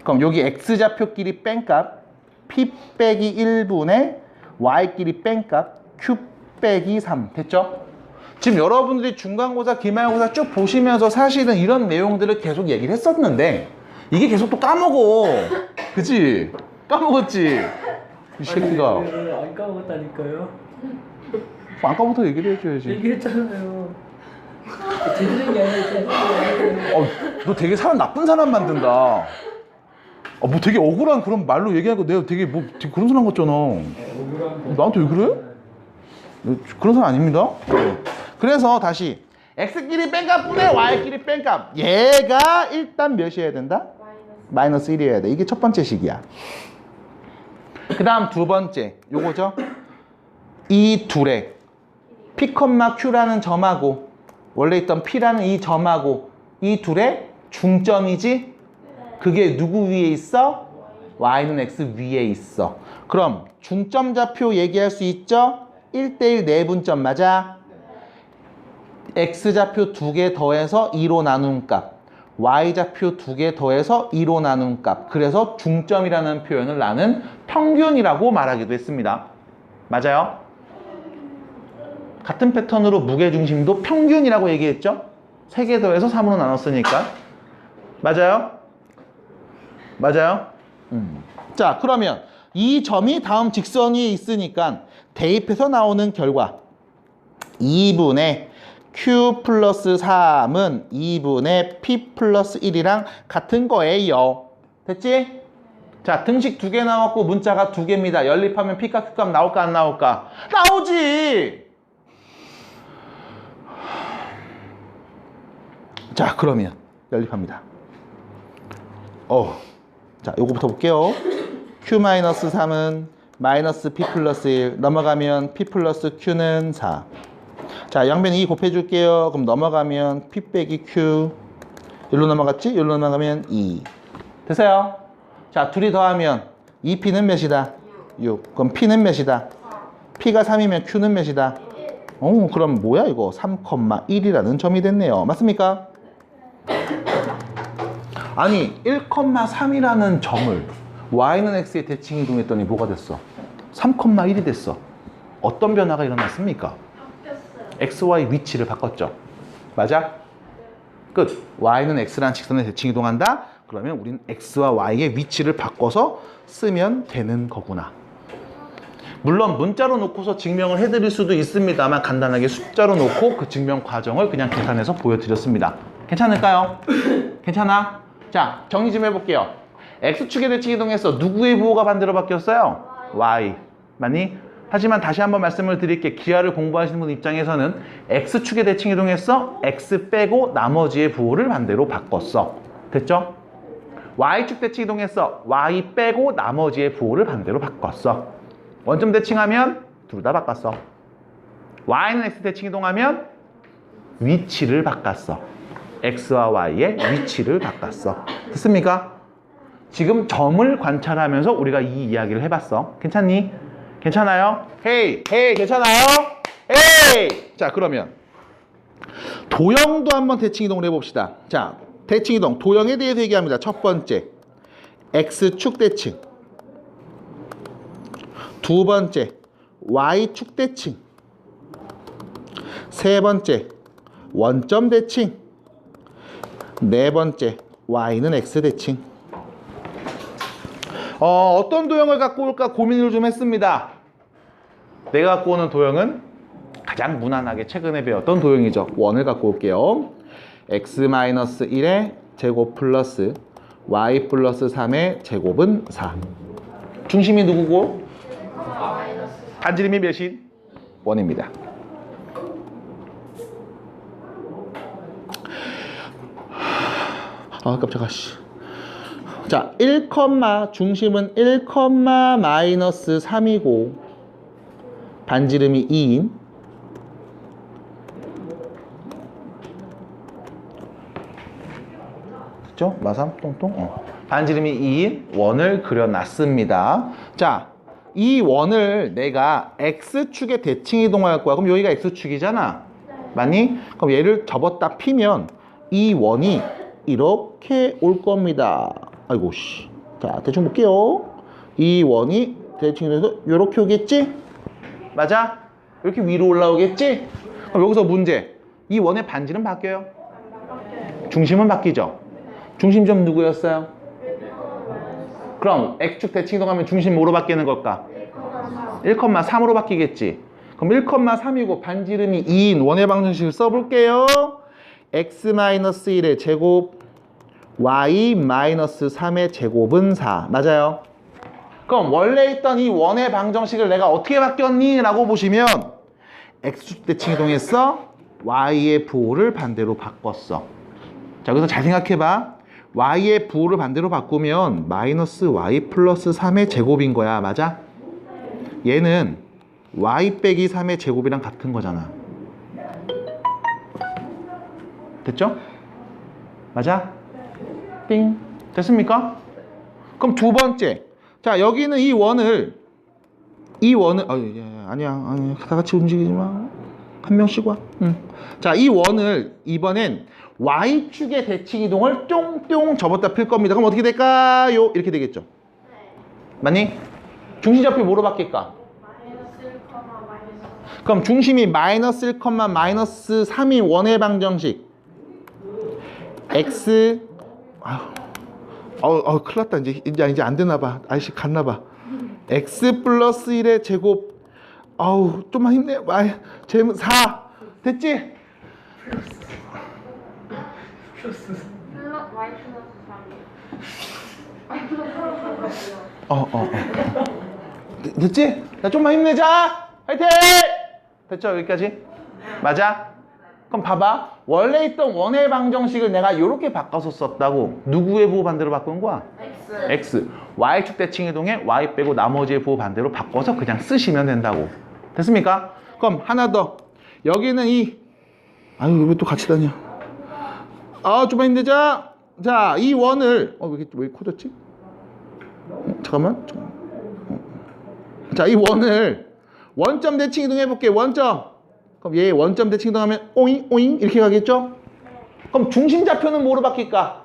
A: 그럼 여기 x좌표끼리 뺀 값 p 빼기 1분의 y끼리 뺀 값 q 빼기 3. 됐죠? 지금 여러분들이 중간고사, 기말고사 쭉 보시면서 사실은 이런 내용들을 계속 얘기를 했었는데 이게 계속 또 까먹어. 그치? 까먹었지? 이 새끼가.
C: 안 까먹었다니까요.
A: 아까부터 얘기를 해줘야지.
C: 얘기했잖아요. 제대로 게 아니라 제대로 게 아니라.
A: 너 되게 사람 나쁜 사람 만든다. 뭐 되게 억울한 그런 말로 얘기하고 내가 되게 되게 그런 사람 같잖아. 나한테 왜 그래? 그런 사람 아닙니다. 그래서 다시 x끼리 뺀값분의 y끼리 뺀값. 얘가 일단 몇이어야 된다? 마이너스 1이어야 돼. 이게 첫 번째 식이야. 그 다음 두 번째 요거죠. 이 둘의 p, q라는 점하고 원래 있던 p라는 이 점하고 이 둘의 중점이지? 그게 누구 위에 있어? y는 x 위에 있어. 그럼 중점 좌표 얘기할 수 있죠? 1대1 내분점 맞아? x좌표 2개 더해서 2로 나눈 값, y좌표 2개 더해서 2로 나눈 값. 그래서 중점이라는 표현을 나는 평균이라고 말하기도 했습니다. 맞아요? 같은 패턴으로 무게중심도 평균이라고 얘기했죠? 3개 더해서 3으로 나눴으니까. 맞아요? 맞아요? 자, 그러면 이 점이 다음 직선 위에 있으니까 대입해서 나오는 결과 2분의 q 플러스 3은 2분의 p 플러스 1이랑 같은 거예요. 됐지? 자, 등식 2개 나왔고 문자가 2개입니다. 연립하면 p값 q값 나올까 안 나올까? 나오지! 자, 그러면 연립합니다. 자, 요거부터 볼게요. q-3은 마이너스 p 플러스 1 넘어가면 p 플러스 q는 4. 자, 양변 2 곱해줄게요. 그럼 넘어가면 p 빼기 q. 여기로 넘어갔지? 여기로 넘어가면 2. 됐어요? 자, 둘이 더하면 2p는 몇이다? 6. 그럼 p는 몇이다? p가 3이면 q는 몇이다? 그럼 뭐야 이거? 3,1이라는 점이 됐네요. 맞습니까? 아니 1,3이라는 점을 y는 x에 대칭 이동했더니 뭐가 됐어? 3,1이 됐어. 어떤 변화가 일어났습니까? x, y 위치를 바꿨죠. 맞아? 끝. y는 x라는 직선에 대칭 이동한다? 그러면 우린 x와 y의 위치를 바꿔서 쓰면 되는 거구나. 물론 문자로 놓고서 증명을 해드릴 수도 있습니다만 간단하게 숫자로 놓고 그 증명 과정을 그냥 계산해서 보여드렸습니다. 괜찮을까요? 괜찮아? 자, 정리 좀 해볼게요. x축에 대칭 이동해서 누구의 부호가 반대로 바뀌었어요? y. 맞니? 하지만 다시 한번 말씀을 드릴게. 기하를 공부하시는 분 입장에서는 x축에 대칭 이동해서 x 빼고 나머지의 부호를 반대로 바꿨어. 됐죠? y축 대칭 이동해서 y 빼고 나머지의 부호를 반대로 바꿨어. 원점 대칭하면 둘 다 바꿨어. y는 x 대칭 이동하면 위치를 바꿨어. x와 y의 위치를 바꿨어. 됐습니까? 지금 점을 관찰하면서 우리가 이 이야기를 해봤어. 괜찮니? 괜찮아요? 헤이! 헤이! 괜찮아요? 헤이! 자, 그러면 도형도 한번 대칭 이동을 해봅시다. 자, 대칭 이동. 도형에 대해서 얘기합니다. 첫 번째, x축 대칭. 두 번째, y축 대칭. 세 번째, 원점 대칭. 네 번째, y는 x 대칭. 어떤 도형을 갖고 올까 고민을 좀 했습니다. 내가 갖고 오는 도형은 가장 무난하게 최근에 배웠던 도형이죠. 원을 갖고 올게요. x-1의 제곱 플러스 y 플러스 3의 제곱은 4. 중심이 누구고? 반지름이 몇인? 1입니다. 깜짝아. 자, 1, 중심은 1, 마이너스 3이고 반지름이 2인 그죠? 마삼 똥똥 반지름이 2인 원을 그려놨습니다. 자, 이 원을 내가 x축에 대칭 이동할 거야. 그럼 여기가 x축이잖아. 맞니? 그럼 얘를 접었다 피면 이 원이 이렇게 올 겁니다. 아이고 씨. 자, 대충 볼게요. 이 원이 대칭해서 이렇게 오겠지? 맞아? 이렇게 위로 올라오겠지? 그럼 여기서 문제. 이 원의 반지름 바뀌어요? 중심은 바뀌죠? 중심점 누구였어요? 그럼 x축 대칭 이동하면 중심 뭐로 바뀌는 걸까? 1,3으로 바뀌겠지? 그럼 1,3이고 반지름이 2인 원의 방정식을 써볼게요. x-1의 제곱 y-3의 제곱은 4. 맞아요? 그럼 원래 있던 이 원의 방정식을 내가 어떻게 바뀌었니? 라고 보시면 x축 대칭 이동했어? y의 부호를 반대로 바꿨어. 자, 그래서 잘 생각해봐. y의 부호를 반대로 바꾸면 마이너스 y 플러스 3의 제곱인 거야. 맞아? 얘는 y 빼기 3의 제곱이랑 같은 거잖아. 됐죠? 맞아? 띵. 됐습니까? 그럼 두 번째. 자, 여기는 이 원을 아니야. 다 같이 움직이지 마. 한 명씩 와. 자, 이 원을 이번엔 y축의 대칭 이동을 뿅뿅 접었다 필 겁니다. 그럼 어떻게 될까요? 이렇게 되겠죠. 맞니? 중심 좌표 뭐로 바뀔까?
B: 마이너스 1, 마이너스
A: 그럼 중심이 마이너스 1, 마이너스 3인 원의 방정식 x 큰일 났다. 이제 안 되나 봐. 아이씨 갔나 봐. x 플러스 1의 제곱. 좀만 힘내. 제곱 4. 됐지?
B: 플러스 y 플러스 3.
A: 됐지? 자, 좀만 힘내자. 화이팅! 됐죠? 여기까지? 맞아? 그럼 봐봐. 원래 있던 원의 방정식을 내가 이렇게 바꿔서 썼다고. 누구의 부호 반대로 바꾼 거야? x. y축 대칭 이동에 y 빼고 나머지의 부호 반대로 바꿔서 그냥 쓰시면 된다고. 됐습니까? 그럼 하나 더. 여기는 왜 또 같이 다녀? 좀만 힘내자. 자, 이 원을 왜 커졌지? 잠깐만. 자, 이 원을 원점 대칭 이동해 볼게. 원점. 그럼 얘 원점 대칭 이동하면 오잉 오잉 이렇게 가겠죠? 그럼 중심 좌표는 뭐로 바뀔까?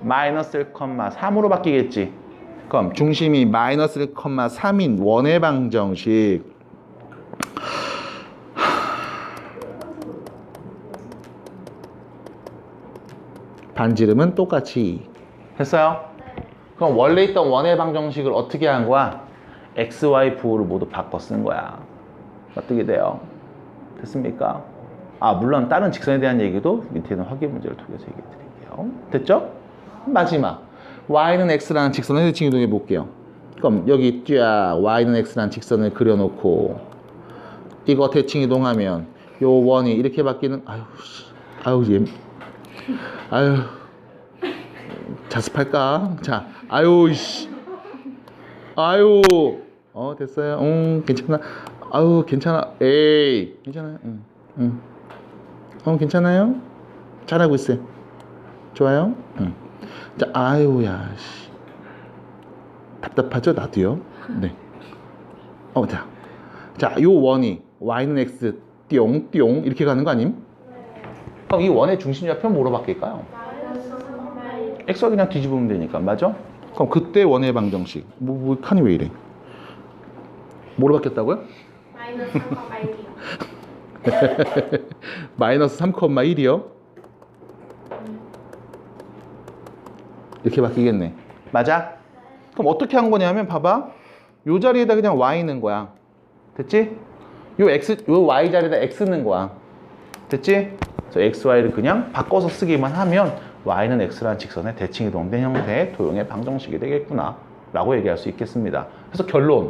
A: 마이너스 1, 3으로 바뀌겠지. 그럼 중심이 마이너스 1, 3인 원의 방정식. 반지름은 똑같이. 했어요? 그럼 원래 있던 원의 방정식을 어떻게 한 거야? x, y 부호를 모두 바꿔 쓴 거야. 어떻게 돼요? 됐습니까? 물론 다른 직선에 대한 얘기도 밑에 있는 확인 문제를 통해서 얘기해 드릴게요. 됐죠? 마지막. y는 x라는 직선을 대칭 이동해 볼게요. 그럼 여기 쫙 y는 x라는 직선을 그려놓고 이거 대칭 이동하면 요 원이 이렇게 바뀌는 자습할까? 자, 됐어요. 괜찮아. 괜찮아. 에이, 괜찮아요. 괜찮아요? 잘하고 있어요. 좋아요? 자, 답답하죠? 나도요. 네. 자, 요 원이 y는 x 띠용 이렇게 가는 거 아님? 그럼 이 원의 중심 좌표 뭐로 바뀔까요?
B: 마이너스 3,
A: x가 그냥 뒤집으면 되니까. 맞아? 그럼 그때 원의 방정식. 칸이 왜 이래? 뭐로 바뀌었다고요?
B: 마이너스 3, 1이요.
A: 마이너스 3,1이요? 이렇게 바뀌겠네. 맞아? 그럼 어떻게 한 거냐면 봐봐. 요 자리에다 그냥 y 넣은 거야. 됐지? 요 y 자리에다 x 넣은 거야. 됐지? 그래서 x, y를 그냥 바꿔서 쓰기만 하면 y는 x라는 직선의 대칭 이동된 형태의 도형의 방정식이 되겠구나 라고 얘기할 수 있겠습니다. 그래서 결론.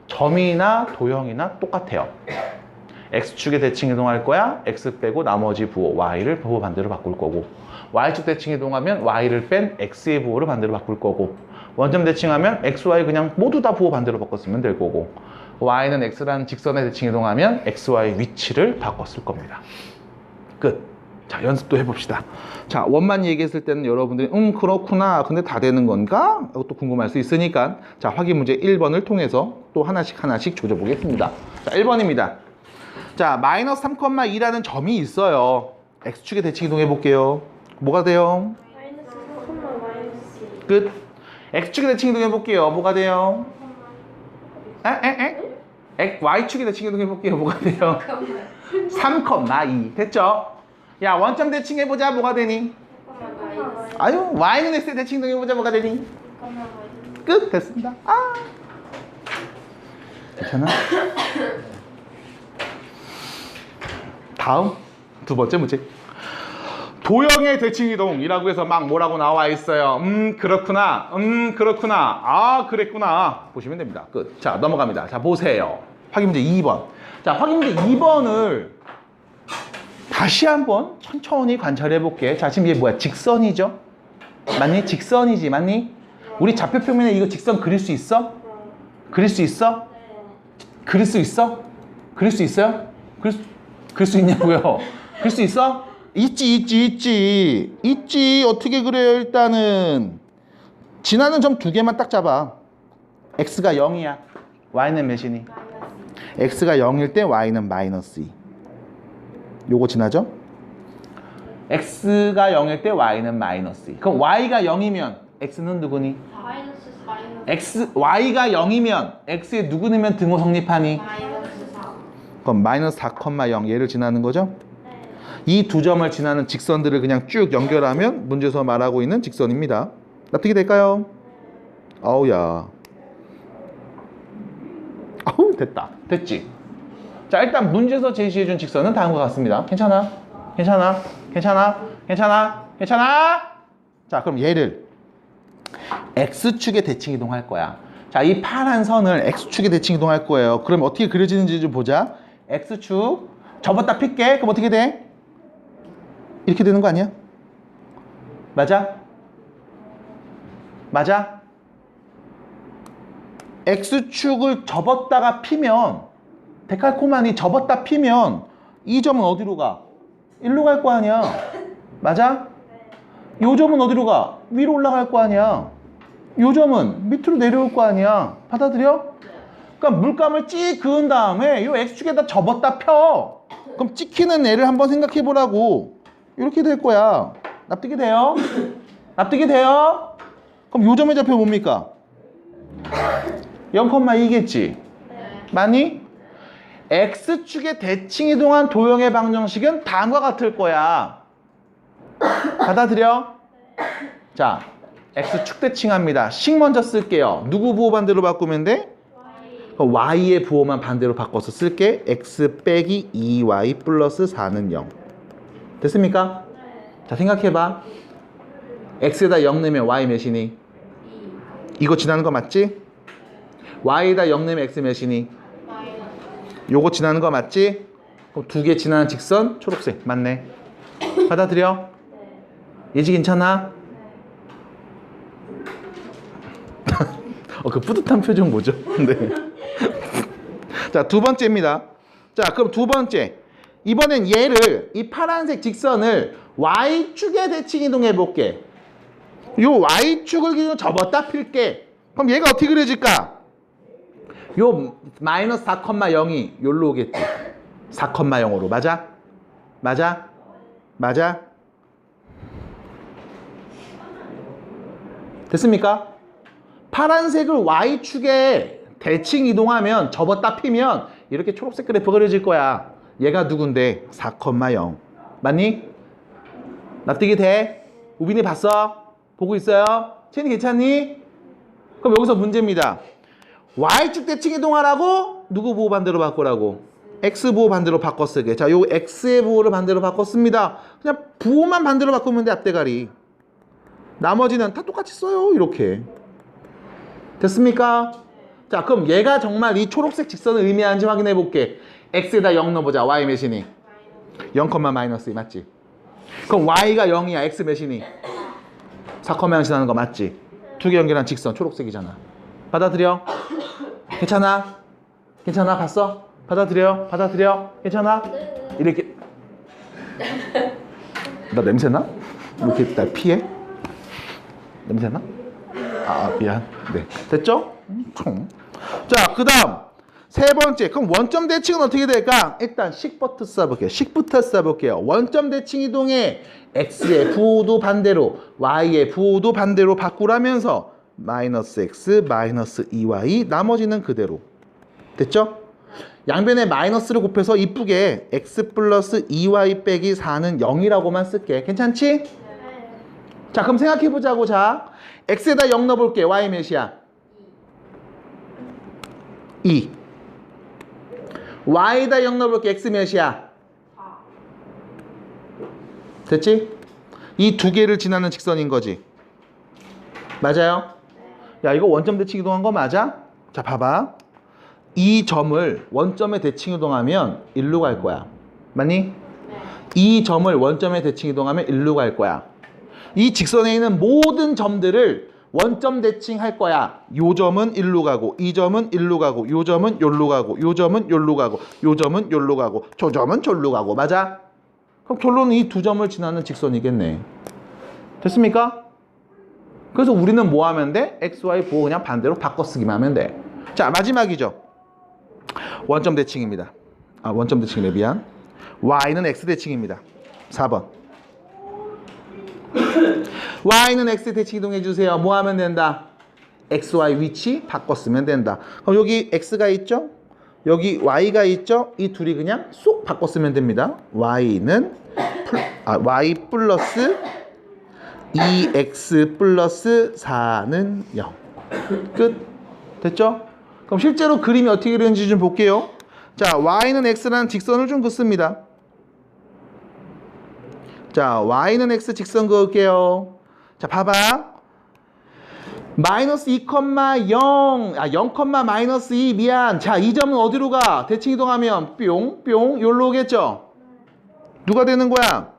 A: 점이나 도형이나 똑같아요. x축에 대칭 이동할 거야. x 빼고 나머지 부호 y를 부호 반대로 바꿀 거고, y축 대칭 이동하면 y를 뺀 x의 부호를 반대로 바꿀 거고, 원점 대칭하면 x, y 그냥 모두 다 부호 반대로 바꿨으면 될 거고, y는 x라는 직선에 대칭 이동하면 x, y 위치를 바꿨을 겁니다. 끝. 자, 연습도 해봅시다. 자, 원만 얘기했을 때는 여러분들이 그렇구나. 근데 다 되는 건가? 또 궁금할 수 있으니까 자, 확인 문제 1번을 통해서 또 하나씩 조져보겠습니다. 자, 1번입니다. 자, 마이너스 3,2라는 점이 있어요. x축에 대칭 이동해 볼게요. 뭐가 돼요?
B: 마이너스 3, 마이너스
A: 끝. x축에 대칭 이동해 볼게요. 뭐가 돼요? y축에 대칭 이동해 볼게요. 뭐가 돼요? 3,2. 됐죠? 야, 원점 대칭해보자. 뭐가 되니? y는 x에 대칭 이동해보자. 뭐가 되니? 끝. 됐습니다. 괜찮아? 다음 두 번째 문제. 도형의 대칭 이동이라고 해서 막 뭐라고 나와 있어요. 그렇구나. 그랬구나. 보시면 됩니다. 끝. 자, 넘어갑니다. 자, 보세요. 확인 문제 2번. 자, 확인 문제 2번을 다시 한번 천천히 관찰해 볼게. 자, 지금 얘 뭐야? 직선이죠? 맞니? 직선이지, 맞니? 우리 좌표평면에 이거 직선 그릴 수 있어? 그릴 수 있어? 그릴 수 있어? 그릴 수 있어요? 그릴 수 있냐고요? 그릴 수 있어? 있지. 어떻게 그래요? 일단은 지나는 점 두 개만 딱 잡아. x가 0이야. y는 몇이니? x가 0일 때 y는 마이너스 2. 요거 지나죠? x가 0일 때 y는 마이너스 2. 그럼 y가 0이면 x는 누구니? y가 0이면 x에 누구 넣으면 등호 성립하니? 그럼 마이너스 4,0 얘를 지나는 거죠? 이 두 점을 지나는 직선들을 그냥 쭉 연결하면 문제에서 말하고 있는 직선입니다. 납득이 될까요? 아우야. 아우, 됐지? 자, 일단 문제에서 제시해준 직선은 다음과 같습니다. 괜찮아? 자, 그럼 얘를 x축에 대칭 이동할 거야. 자, 이 파란 선을 x축에 대칭 이동할 거예요. 그럼 어떻게 그려지는지 좀 보자. x축 접었다 필게. 그럼 어떻게 돼? 이렇게 되는 거 아니야? 맞아? x축을 접었다가 피면 데칼코마니 접었다 피면 이 점은 어디로 가? 일로 갈 거 아니야. 맞아? 요 점은 어디로 가? 위로 올라갈 거 아니야. 요 점은 밑으로 내려올 거 아니야. 받아들여? 그러니까 물감을 찍 그은 다음에 요 x축에다 접었다 펴. 그럼 찍히는 애를 한번 생각해 보라고. 이렇게 될 거야. 납득이 돼요? 그럼 요 점의 좌표 뭡니까? 0,2겠지? 맞니? x축에 대칭 이동한 도형의 방정식은 다음과 같을 거야. 받아들여? 자, x축 대칭합니다. 식 먼저 쓸게요. 누구 부호 반대로 바꾸면 돼? y의 부호만 반대로 바꿔서 쓸게. x 빼기 2y 플러스 4는 0. 됐습니까? 자, 생각해봐. x에다 0 넣으면 y 몇이니? 이거 지나는 거 맞지? y에다 0 넣으면 x 몇이니? 요거 지나는 거 맞지? 그럼 두 개 지나는 직선 초록색 맞네. 받아들여? 예지 괜찮아? 그 뿌듯한 표정 뭐죠? 네. 자, 두 번째입니다. 자, 그럼 두 번째. 이번엔 얘를, 이 파란색 직선을 y축에 대칭 이동해 볼게. 요 y축을 기준으로 접었다 필게. 그럼 얘가 어떻게 그려질까? 요 마이너스 4,0이 요로 오겠지. 4,0으로. 맞아? 됐습니까? 파란색을 y축에 대칭 이동하면 접었다 피면 이렇게 초록색 그래프 그려질 거야. 얘가 누군데? 4,0. 맞니? 납득이 돼? 우빈이 봤어? 보고 있어요? 채니 괜찮니? 그럼 여기서 문제입니다. y축 대칭 이동하라고? 누구 부호 반대로 바꾸라고? x 부호 반대로 바꿔 쓰게. 자, 요 x의 부호를 반대로 바꿔 씁니다. 그냥 부호만 반대로 바꾸면 돼, 앞대가리. 나머지는 다 똑같이 써요, 이렇게. 됐습니까? 자, 그럼 얘가 정말 이 초록색 직선을 의미하는지 확인해 볼게. x에다 0 넣어보자. y 몇이니? 0,-2 맞지? 그럼 y가 0이야. x 몇이니? 4,0 지나는 거 맞지? 두 개 연결한 직선 초록색이잖아. 받아들여? 괜찮아? 봤어? 받아들여? 괜찮아? 이렇게. 나 냄새나? 이렇게 날 피해? 냄새나? 미안. 네. 됐죠? 자, 그 다음 세 번째. 그럼 원점 대칭은 어떻게 될까? 일단 식부터 써볼게요. 원점 대칭 이동에 x의 부호도 반대로 y의 부호도 반대로 바꾸라면서 마이너스 x 마이너스 2y 나머지는 그대로. 됐죠? 양변에 마이너스를 곱해서 이쁘게 x 플러스 2y 빼기 4는 0이라고만 쓸게. 괜찮지? 자, 그럼 생각해보자고. 자, x에다 0 넣어볼게. y 몇이야? 2. y에다 0 넣어볼게. x 몇이야? 됐지? 이 두 개를 지나는 직선인 거지. 맞아요? 야, 이거 원점 대칭 이동한 거 맞아? 자, 봐봐. 이 점을 원점에 대칭 이동하면 일로 갈 거야. 맞니? 이 점을 원점에 대칭 이동하면 일로 갈 거야. 이 직선에 있는 모든 점들을 원점 대칭할 거야. 요 점은 일로 가고, 이 점은 일로 가고, 요 점은 요로 가고, 요 점은 요로 가고, 요 점은 요로 가고, 저 점은 저로 가고. 맞아? 그럼 결론은 이 두 점을 지나는 직선이겠네. 됐습니까? 그래서 우리는 뭐 하면 돼? x, y 보고 그냥 반대로 바꿔 쓰기만 하면 돼. 자, 마지막이죠. 원점 대칭입니다. 원점 대칭이래, 미안. y는 x 대칭입니다. 4번. y는 x 대칭 이동해 주세요. 뭐 하면 된다? x, y 위치 바꿔 쓰면 된다. 그럼 여기 x가 있죠? 여기 y가 있죠? 이 둘이 그냥 쏙 바꿔 쓰면 됩니다. y는 y 플러스 2x 플러스 4는 0. 끝. 됐죠? 그럼 실제로 그림이 어떻게 그리는지 좀 볼게요. 자, y는 x라는 직선을 좀 긋습니다. 자, y는 x 직선 그을게요. 자, 봐봐. 마이너스 2,0, 0, 마이너스 2, 미안. 자, 이 점은 어디로 가? 대칭 이동하면 뿅, 뿅, 여기로 오겠죠? 누가 되는 거야?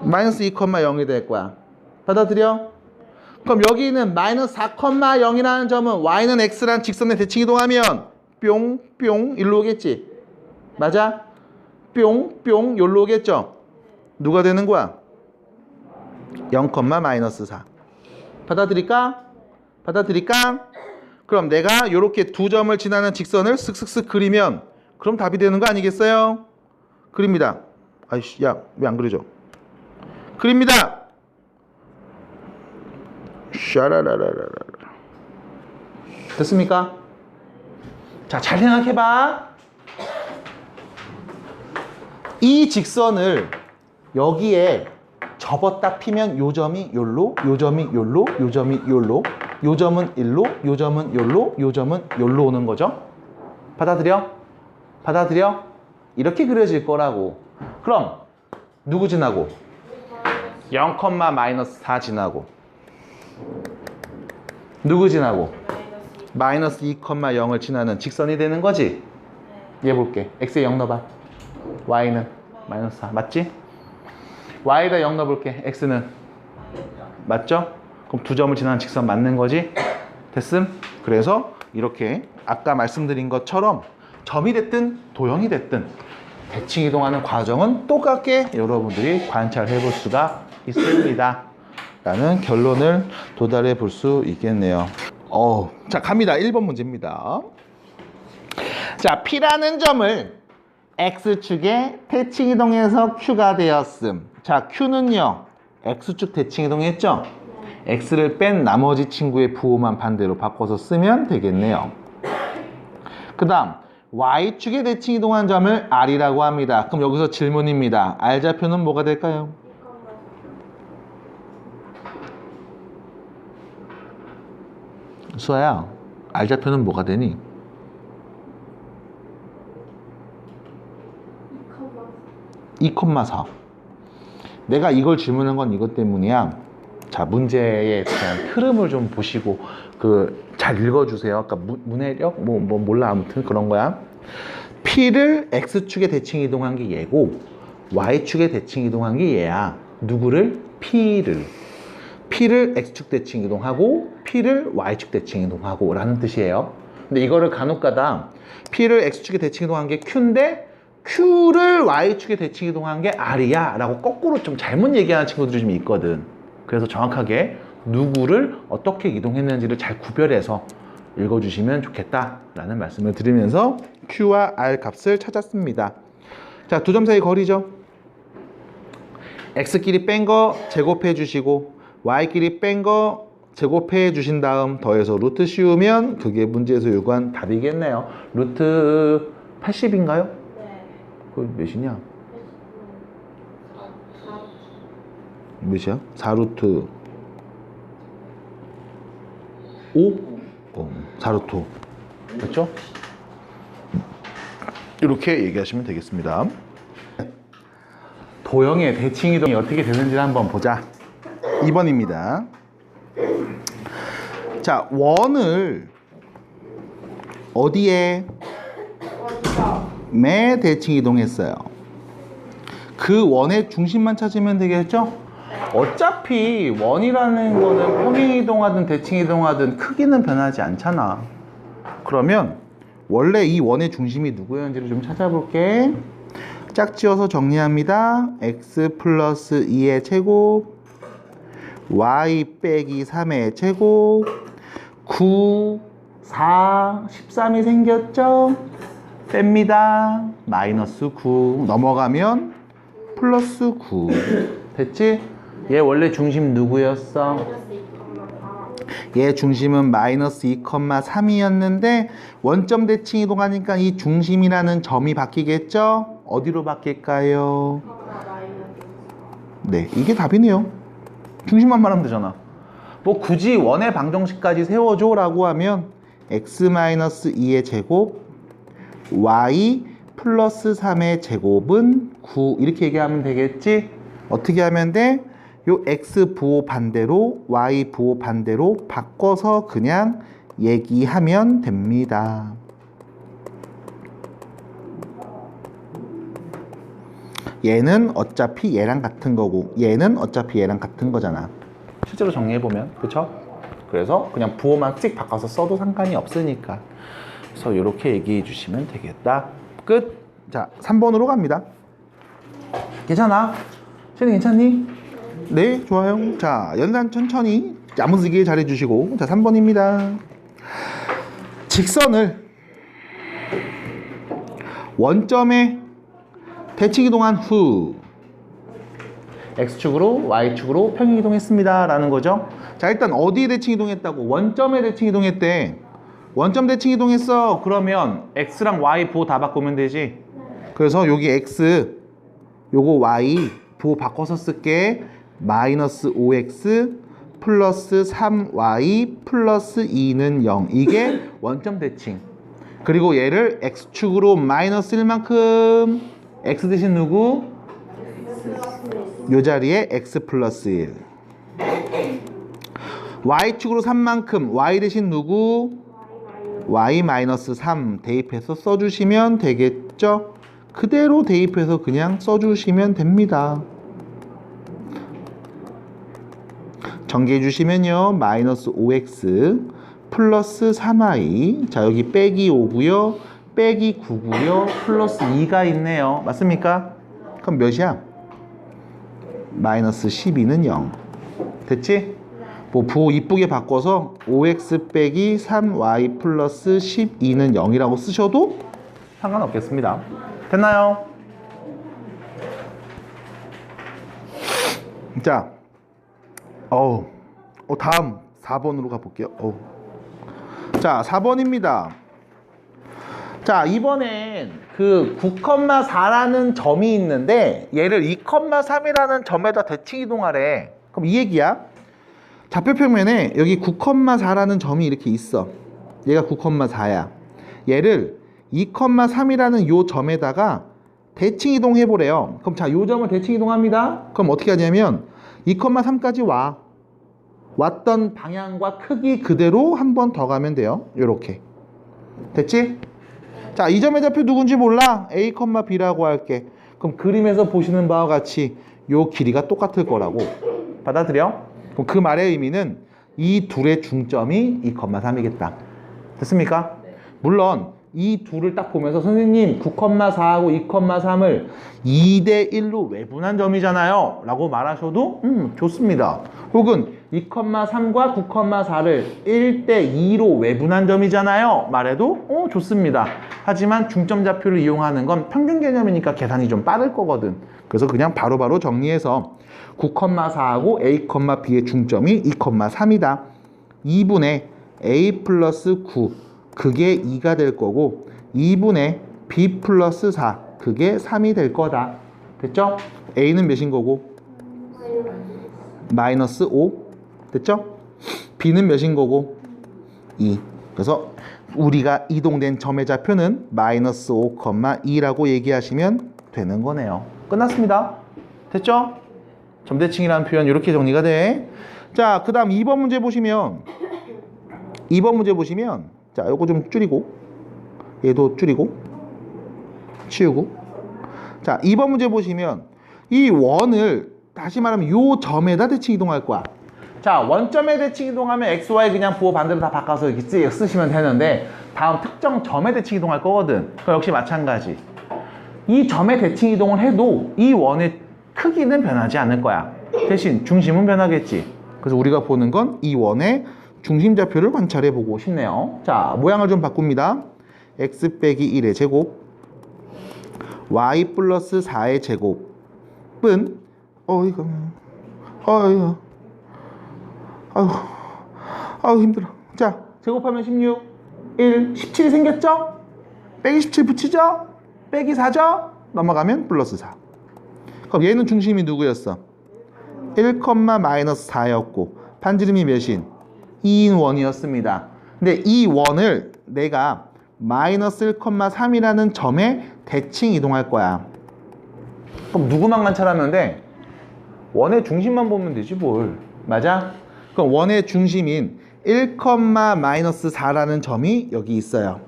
A: 마이너스 2,0이 될 거야. 받아들여? 그럼 여기 있는 마이너스 4,0이라는 점은 y는 x라는 직선에 대칭 이동하면 뿅, 뿅, 일로 오겠지? 맞아? 뿅, 뿅, 여기로 오겠죠? 누가 되는 거야? 0, 마이너스 4. 받아들일까? 받아들일까? 그럼 내가 이렇게 두 점을 지나는 직선을 쓱쓱쓱 그리면 그럼 답이 되는 거 아니겠어요? 그립니다. 아이씨, 야, 왜 안 그려져? 그립니다. 샤라라라라라. 됐습니까? 자, 잘 생각해봐. 이 직선을 여기에 접었다 피면 요 점이 요로, 요 점이 요로, 요 점이 요로, 요 점은 일로, 요 점은 요로, 요 점은 요로 오는 거죠. 받아들여? 받아들여? 이렇게 그려질 거라고. 그럼 누구 지나고? 0, 마이너스 4 지나고. 누구 지나고? 마이너스 2, 0을 지나는 직선이 되는 거지? 얘 볼게. x에 0 넣어봐. y는 마이너스 4. 맞지? y에다 0 넣어볼게. x는 맞죠? 그럼 두 점을 지나는 직선 맞는 거지? 됐음? 그래서 이렇게 아까 말씀드린 것처럼 점이 됐든 도형이 됐든 대칭 이동하는 과정은 똑같게 여러분들이 관찰해 볼 수가 있습니다. 라는 결론을 도달해 볼 수 있겠네요. 자, 갑니다. 1번 문제입니다. 자, P라는 점을 X축에 대칭 이동해서 Q가 되었음. 자, Q는요, X축 대칭 이동했죠? X를 뺀 나머지 친구의 부호만 반대로 바꿔서 쓰면 되겠네요. 그 다음, Y축에 대칭 이동한 점을 R이라고 합니다. 그럼 여기서 질문입니다. R좌표는 뭐가 될까요? 수아야, R좌표는 뭐가 되니? 2,4. 내가 이걸 질문한 건 이것 때문이야. 자, 문제에 대한 흐름을 좀 보시고 잘 읽어주세요. 아까 문해력? 몰라. 아무튼 그런 거야. P를 X축에 대칭 이동한 게 얘고 Y축에 대칭 이동한 게 얘야. 누구를? P를 X축 대칭 이동하고 P를 Y축 대칭 이동하고 라는 뜻이에요. 근데 이거를 간혹가다 P를 X축에 대칭 이동한 게 Q인데 Q를 Y축에 대칭 이동한 게 R이야 라고 거꾸로 좀 잘못 얘기하는 친구들이 좀 있거든. 그래서 정확하게 누구를 어떻게 이동했는지를 잘 구별해서 읽어주시면 좋겠다 라는 말씀을 드리면서 Q와 R 값을 찾았습니다. 자, 두 점 사이 거리죠. X끼리 뺀 거 제곱해 주시고 Y끼리 뺀 거 제곱해 주신 다음 더해서 루트 씌우면 그게 문제에서 요구한 답이겠네요. 루트 80인가요?
B: 네.
A: 그거 몇이냐? 몇이야? 4루트 5? 4루트 5. 됐죠? 이렇게 얘기하시면 되겠습니다. 도형의 대칭 이동이 어떻게 되는지 한번 보자. 2번입니다. 자, 원을 어디에? 매 대칭 이동했어요. 그 원의 중심만 찾으면 되겠죠? 어차피 원이라는 거는 평행이동하든 대칭이동하든 크기는 변하지 않잖아. 그러면 원래 이 원의 중심이 누구였는지를 좀 찾아볼게. 짝지어서 정리합니다. x 플러스 2의 제곱 y 빼기 3의 제곱 9, 4, 13이 생겼죠? 뺍니다. 마이너스 9 넘어가면 플러스 9 됐지? 얘 원래 중심 누구였어?
B: 마이너스 2,4.
A: 얘 중심은 마이너스 2,3이었는데 원점 대칭 이동하니까 이 중심이라는 점이 바뀌겠죠? 어디로 바뀔까요?
B: 마이너스.
A: 네, 이게 답이네요. 중심만 말하면 되잖아. 뭐 굳이 원의 방정식까지 세워줘 라고 하면 x-2의 제곱 y 플러스 3의 제곱은 9 이렇게 얘기하면 되겠지? 어떻게 하면 돼? 요 x 부호 반대로 y 부호 반대로 바꿔서 그냥 얘기하면 됩니다. 얘는 어차피 얘랑 같은 거고 얘는 어차피 얘랑 같은 거잖아. 실제로 정리해보면 그쵸? 그래서 그냥 부호만 씩 바꿔서 써도 상관이 없으니까 그래서 이렇게 얘기해 주시면 되겠다. 끝. 자 3번으로 갑니다. 괜찮아? 쟤는 괜찮니? 네 좋아요. 자 연단 천천히 야무지게 잘해주시고 자 3번입니다. 직선을 원점에 대칭 이동한 후 X축으로 Y축으로 평행 이동했습니다 라는 거죠. 자 일단 어디에 대칭 이동했다고? 원점에 대칭 이동했대. 원점 대칭 이동했어. 그러면 X랑 Y 부호 다 바꾸면 되지. 그래서 여기 X 요거 Y 부호 바꿔서 쓸게. 마이너스 5X 플러스 3Y 플러스 2는 0 이게 원점 대칭. 그리고 얘를 X축으로 마이너스 1만큼 X 대신 누구? 요 자리에 X 플러스 1 Y축으로 3만큼 Y 대신 누구? Y 마이너스 3 대입해서 써주시면 되겠죠? 그대로 대입해서 그냥 써주시면 됩니다. 전개해 주시면요 마이너스 5X 플러스 3Y 자 여기 빼기 5고요 빼기 9고요 플러스 2가 있네요. 맞습니까? 그럼 몇이야? 마이너스 12는 0 됐지? 뭐 부호 이쁘게 바꿔서 5x 빼기 3y 플러스 12는 0이라고 쓰셔도 상관없겠습니다. 됐나요? 자 다음 4번으로 가볼게요. 자 4번입니다. 자 이번엔 그 9,4라는 점이 있는데 얘를 2,3이라는 점에다 대칭 이동하래. 그럼 이 얘기야. 좌표평면에 여기 9,4라는 점이 이렇게 있어. 얘가 9,4야. 얘를 2,3이라는 요 점에다가 대칭 이동해 보래요. 그럼 자 요 점을 대칭 이동합니다. 그럼 어떻게 하냐면 2,3까지 왔던 방향과 크기 그대로 한 번 더 가면 돼요. 요렇게 됐지? 자, 이 점의 좌표 누군지 몰라? A, B라고 할게. 그럼 그림에서 보시는 바와 같이 요 길이가 똑같을 거라고 받아들여? 그럼 그 말의 의미는 이 둘의 중점이 2,3이겠다. 됐습니까? 물론 이 둘을 딱 보면서 선생님 9,4하고 2,3을 2대1로 외분한 점이잖아요 라고 말하셔도 좋습니다. 혹은 2,3과 9,4를 1대2로 외분한 점이잖아요 말해도 좋습니다. 하지만 중점 좌표를 이용하는 건 평균 개념이니까 계산이 좀 빠를 거거든. 그래서 그냥 바로바로 정리해서 9,4하고 A, B의 중점이 2,3이다. 2분의 A 플러스 9 그게 2가 될 거고 2분의 B 플러스 4 그게 3이 될 거다. 됐죠? A는 몇인 거고? 마이너스 5 됐죠? B는 몇인 거고? 2. 그래서 우리가 이동된 점의 좌표는 마이너스 5,2라고 얘기하시면 되는 거네요. 끝났습니다. 됐죠? 점대칭이라는 표현 이렇게 정리가 돼. 자, 그 다음 2번 문제 보시면 자, 요거 좀 줄이고 얘도 줄이고 치우고 자, 2번 문제 보시면 이 원을 다시 말하면 요 점에다 대칭 이동할 거야. 자, 원점에 대칭 이동하면 x, y 그냥 부호 반대로 다 바꿔서 이렇게 쓰시면 되는데 다음 특정 점에 대칭 이동할 거거든. 그럼 역시 마찬가지. 이 점에 대칭 이동을 해도 이 원의 크기는 변하지 않을 거야. 대신 중심은 변하겠지. 그래서 우리가 보는 건 이 원의 중심좌표를 관찰해 보고 싶네요. 자, 모양을 좀 바꿉니다. x 빼기 1의 제곱 y 플러스 4의 제곱은 아유 힘들어. 자, 제곱하면 16 1 17이 생겼죠? 빼기 17 붙이죠? 빼기 4죠? 넘어가면 플러스 4. 그럼 얘는 중심이 누구였어? 1, 마이너스 4였고 반지름이 몇인? 2인 원이었습니다. 근데 이 원을 내가 마이너스 1, 3이라는 점에 대칭 이동할 거야. 그럼 누구만 관찰하면 돼? 원의 중심만 보면 되지 뭘. 맞아? 그럼 원의 중심인 1, 마이너스 4라는 점이 여기 있어요.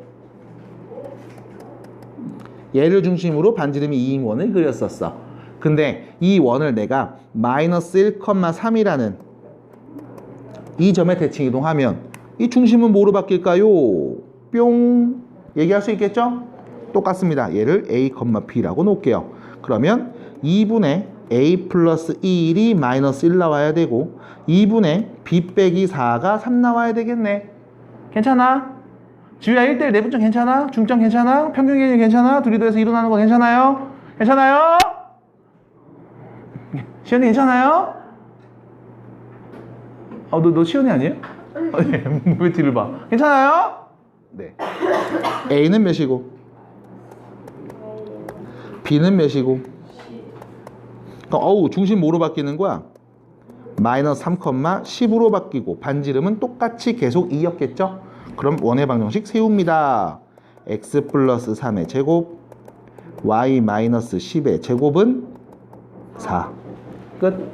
A: 얘를 중심으로 반지름이 2인 원을 그렸었어. 근데 이 원을 내가 마이너스 1, 3이라는 이 점에 대칭 이동하면 이 중심은 뭐로 바뀔까요? 뿅. 얘기할 수 있겠죠? 똑같습니다. 얘를 a, b라고 놓을게요. 그러면 2분의 a 플러스 1이 마이너스 1 나와야 되고 2분의 b 빼기 4가 3 나와야 되겠네. 괜찮아? 지우야 1대1 내분점 괜찮아? 중점 괜찮아? 평균 기준이 괜찮아? 둘이 더해서 일어나는 거 괜찮아요? 괜찮아요? 시연이 괜찮아요? 너 시연이 아니에요? 왜 뒤를 봐? 괜찮아요? 네. A는 몇이고? B는 몇이고? 그럼 중심 뭐로 바뀌는 거야? 마이너스 3, 10으로 바뀌고 반지름은 똑같이 계속 2였겠죠? 그럼 원의 방정식 세웁니다. x 플러스 3의 제곱 y 마이너스 10의 제곱은 4. 끝.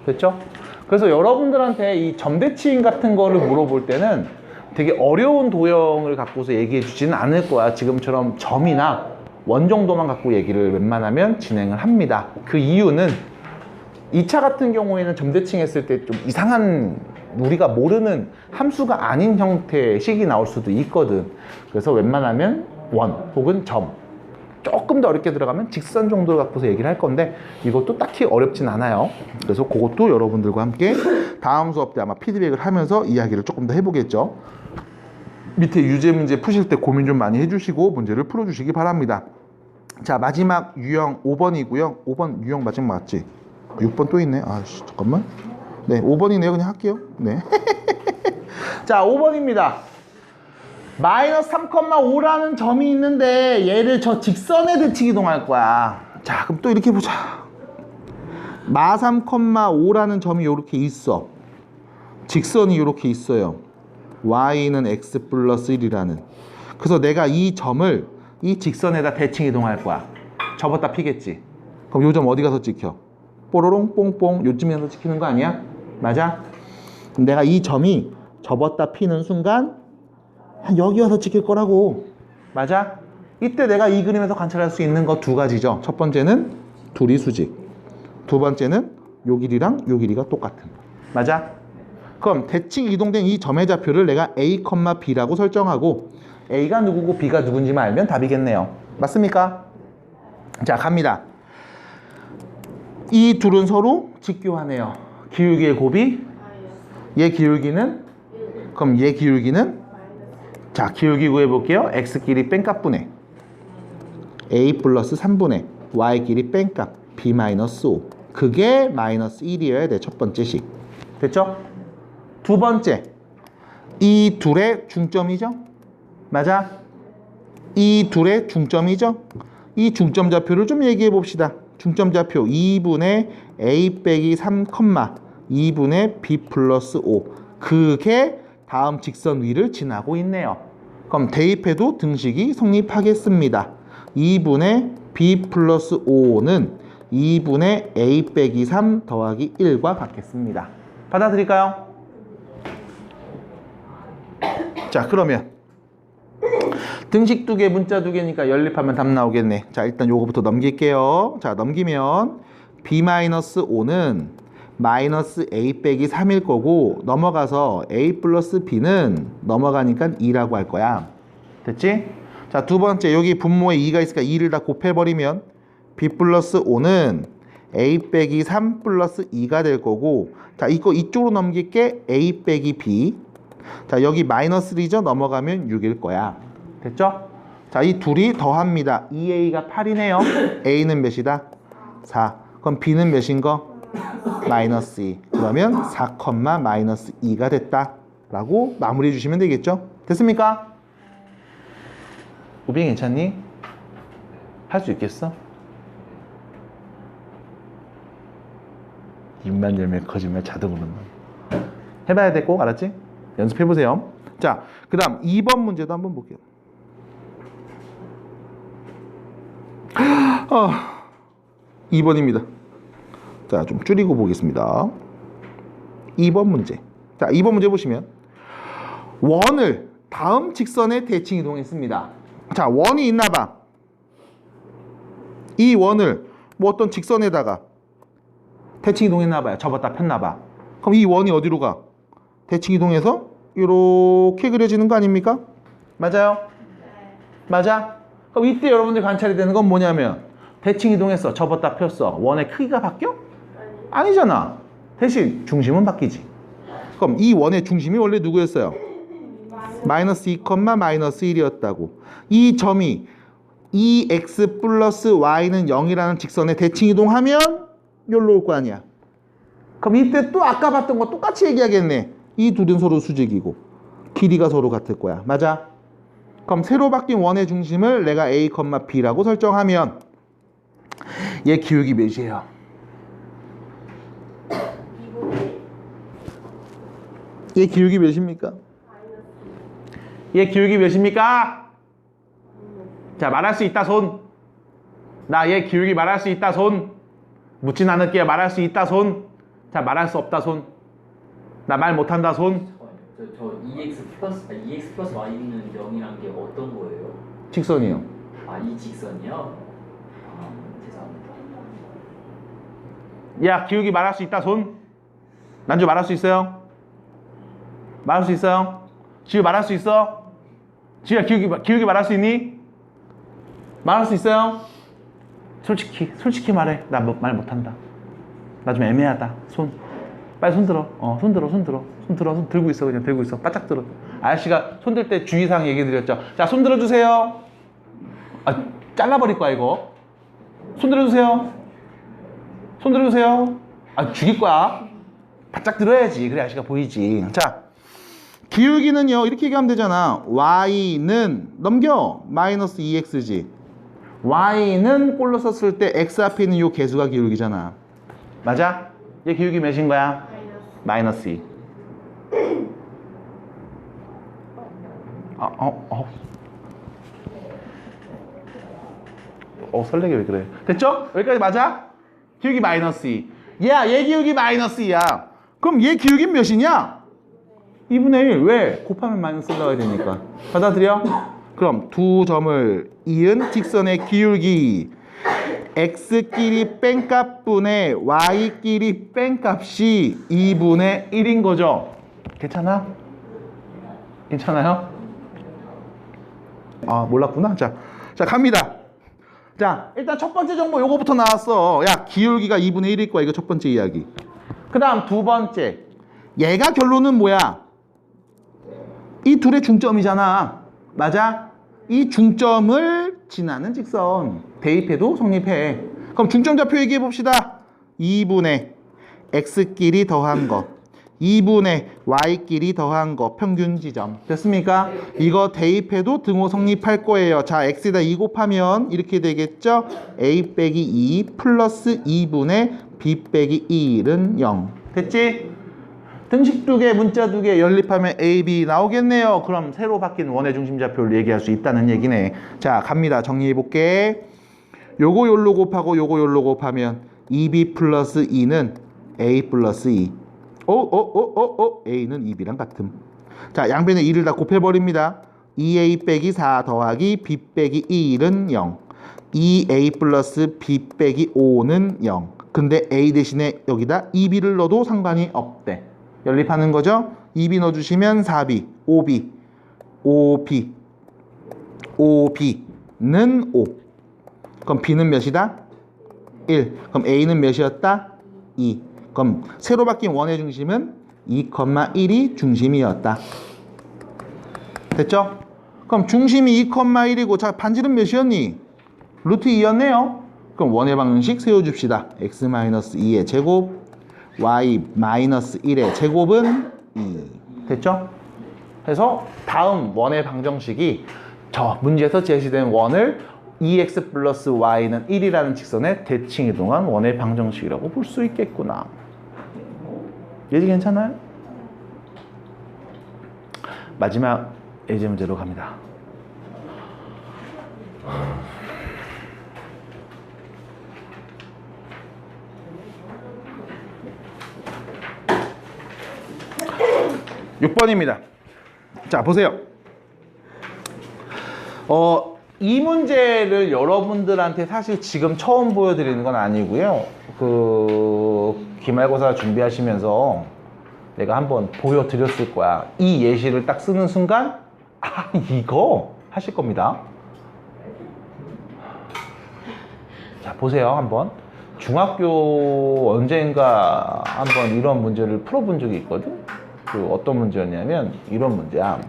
A: 됐죠? 그래서 여러분들한테 이 점대칭 같은 거를 물어볼 때는 되게 어려운 도형을 갖고서 얘기해 주지는 않을 거야. 지금처럼 점이나 원 정도만 갖고 얘기를 웬만하면 진행을 합니다. 그 이유는 2차 같은 경우에는 점대칭 했을 때 좀 이상한 우리가 모르는 함수가 아닌 형태의 식이 나올 수도 있거든. 그래서 웬만하면 원 혹은 점, 조금 더 어렵게 들어가면 직선 정도를 갖고서 얘기를 할 건데 이것도 딱히 어렵진 않아요. 그래서 그것도 여러분들과 함께 다음 수업 때 아마 피드백을 하면서 이야기를 조금 더 해보겠죠. 밑에 유제 문제 푸실 때 고민 좀 많이 해주시고 문제를 풀어주시기 바랍니다. 자, 마지막 유형 5번이고요. 5번 유형 마지막 맞지? 6번 또 있네. 아씨, 잠깐만. 네, 5번이네요. 그냥 할게요. 네. 자, 5번입니다. 마이너스 3,5라는 점이 있는데 얘를 저 직선에 대칭 이동할 거야. 자, 그럼 또 이렇게 보자. 마 3,5라는 점이 이렇게 있어. 직선이 이렇게 있어요. y는 x 플러스 1이라는. 그래서 내가 이 점을 이 직선에다 대칭 이동할 거야. 접었다 피겠지. 그럼 요 점 어디 가서 찍혀? 뽀로롱 뽕뽕 요쯤에서 찍히는 거 아니야? 맞아? 그럼 내가 이 점이 접었다 피는 순간 여기 와서 찍힐 거라고. 맞아? 이때 내가 이 그림에서 관찰할 수 있는 거 두 가지죠. 첫 번째는 둘이 수직, 두 번째는 요 길이랑 요 길이가 똑같은. 맞아? 그럼 대칭 이동된 이 점의 좌표를 내가 a, b라고 설정하고 a가 누구고 b가 누군지만 알면 답이겠네요. 맞습니까? 자, 갑니다. 이 둘은 서로 직교하네요. 기울기의 곱이 얘 기울기는, 그럼 얘 기울기는, 자, 기울기 구해볼게요. x끼리 뺀값분의 a 플러스 3분의 y끼리 뺀값 b 마이너스 5. 그게 마이너스 1이어야 돼. 첫 번째 식. 됐죠? 두 번째, 이 둘의 중점이죠? 맞아? 이 둘의 중점이죠? 이 중점 좌표를 좀 얘기해 봅시다. 중점 좌표 2분의 a 빼기 3, 2분의 b 플러스 5. 그게 다음 직선 위를 지나고 있네요. 그럼 대입해도 등식이 성립하겠습니다. 2분의 b 플러스 5는 2분의 a 빼기 3 더하기 1과 같겠습니다. 받아들일까요? 자, 그러면 등식 2개, 문자 2개니까 연립하면 답 나오겠네. 자, 일단 요거부터 넘길게요. 자, 넘기면 b-5는 마이너스 a 빼기 3일 거고 넘어가서 a 플러스 b는 넘어가니까 2라고 할 거야. 됐지? 자, 두 번째 여기 분모에 2가 있으니까 2를 다 곱해버리면 b 플러스 5는 a 빼기 3 플러스 2가 될 거고 자, 이거 이쪽으로 넘길게 a 빼기 b 자, 여기 마이너스 3죠? 넘어가면 6일 거야. 됐죠? 자, 이 둘이 더합니다. 2a가 8이네요. a는 몇이다? 4. 그럼 b는 몇인 거? 마이너스 2. 그러면 4, 마이너스 2가 됐다. 라고 마무리해 주시면 되겠죠? 됐습니까? 우빈 괜찮니? 할 수 있겠어? 입만 열면 거짓말 자동으로 해봐야 돼 꼭 알았지? 연습해보세요. 자, 그 다음 2번 문제도 한번 볼게요. 2번입니다. 자, 좀 줄이고 보겠습니다. 2번 문제. 자, 2번 문제 보시면 원을 다음 직선에 대칭 이동했습니다. 자, 원이 있나 봐. 이 원을 뭐 어떤 직선에다가 대칭 이동했나 봐요. 접었다 폈나 봐. 그럼 이 원이 어디로 가? 대칭 이동해서 이렇게 그려지는 거 아닙니까? 맞아요? 맞아? 그럼 이때 여러분들 관찰이 되는 건 뭐냐면 대칭 이동했어. 접었다 폈어. 원의 크기가 바뀌어? 아니잖아. 대신 중심은 바뀌지. 그럼 이 원의 중심이 원래 누구였어요? 마이너스 2, 마이너스 1이었다고. 이 점이 2x 플러스 y는 0이라는 직선에 대칭 이동하면 여기로 올 거 아니야. 그럼 이때 또 아까 봤던 거 똑같이 얘기하겠네. 이 둘은 서로 수직이고 길이가 서로 같을 거야. 맞아? 그럼 새로 바뀐 원의 중심을 내가 a, b라고 설정하면 얘 기울기 몇이에요? 얘 기울기 몇입니까? 얘 기울기 몇입니까? 자, 말할 수 있다 손. 나 얘 기울기 말할 수 있다 손. 묻진 않을게요. 말할 수 있다 손. 자, 말할 수 없다 손. 나 말 못한다 손.
C: 저 EX 플러스 Y는 0이란 게 어떤 거예요?
A: 직선이요.
C: 아, 이 직선이요? 아, 죄송합니다.
A: 야, 기울기 말할 수 있다 손. 난주 말할 수 있어요? 말할 수 있어요? 지우 말할 수 있어? 지우야, 기울기 말할 수 있니? 말할 수 있어요? 솔직히 말해. 나 말 못한다. 나 좀 애매하다. 손. 빨리 손 들어. 손 들고 있어. 그냥 들고 있어. 바짝 들어. 아저씨가 손 들 때 주의사항 얘기 드렸죠. 자, 손 들어주세요. 아, 잘라버릴 거야 이거. 손 들어주세요. 아, 죽일 거야. 바짝 들어야지. 그래 아저씨가 보이지. 자, 기울기는요 이렇게 얘기하면 되잖아. y는 넘겨. 마이너스 2x지. y는 꼴로 썼을 때 x 앞에 있는 요 개수가 기울기잖아. 맞아? 얘 기울기 몇인 거야? 마이너스 2. 설레게 왜 그래? 됐죠? 여기까지 맞아? 기울기 마이너스 2. 야, 얘 기울기 마이너스 2야. 그럼 얘 기울기 몇이냐? 2분의 1. 왜? 곱하면 마이너스 올라가야 되니까. 받아들여? 그럼 두 점을 이은 직선의 기울기 x끼리 뺀값분의 y끼리 뺀값이 2분의 1인 거죠. 괜찮아? 괜찮아요? 아, 몰랐구나. 자, 갑니다. 자, 일단 첫 번째 정보 요거부터 나왔어. 야, 기울기가 2분의 1일 거야. 이거 첫 번째 이야기. 그 다음 두 번째. 얘가 결론은 뭐야? 이 둘의 중점이잖아. 맞아? 이 중점을 지나는 직선. 대입해도 성립해. 그럼 중점좌표 얘기해 봅시다. 2분의 x끼리 더한 거, 2분의 y끼리 더한 거, 평균 지점. 됐습니까? 이거 대입해도 등호 성립할 거예요. 자, x에다 2 곱하면 이렇게 되겠죠? a 빼기 2 플러스 2분의 b 빼기 1은 0. 됐지? 등식 두 개, 문자 두 개 연립하면 a, b 나오겠네요. 그럼 새로 바뀐 원의 중심좌표를 얘기할 수 있다는 얘기네. 자, 갑니다. 정리해 볼게. 요거 요로 곱하고 요거 요로 곱하면 2b 플러스 2는 a 플러스 2. a는 2b랑 같음. 자, 양변에 2를 다 곱해버립니다. 2a 빼기 4 더하기 b 빼기 1은 0. 2a 플러스 b 빼기 5는 0. 근데 A 대신에 여기다 2B를 넣어도 상관이 없대. 연립하는 거죠. 2B 넣어주시면 4B, 5B, 5B, 5B는 5. 그럼 B는 몇이다? 1. 그럼 A는 몇이었다? 2. 그럼 새로 바뀐 원의 중심은 2,1이 중심이었다. 됐죠? 그럼 중심이 2,1이고 자 반지름 몇이었니? 루트 2였네요. 그럼 원의 방정식 세워줍시다. x-2의 제곱 y-1의 제곱은 2. 됐죠? 그래서 다음 원의 방정식이 저 문제에서 제시된 원을 2x 플러스 y는 1이라는 직선에 대칭 이동한 원의 방정식이라고 볼 수 있겠구나. 예지 괜찮아요? 마지막 예제 문제로 갑니다. (6번입니다) 자 보세요. 이 문제를 여러분들한테 사실 지금 처음 보여드리는 건 아니고요. 기말고사 준비하시면서 내가 한번 보여드렸을 거야. 이 예시를 딱 쓰는 순간 아 이거 하실 겁니다. 자 보세요. 한번 중학교 언젠가 한번 이런 문제를 풀어본 적이 있거든. 어떤 문제였냐면 이런 문제야.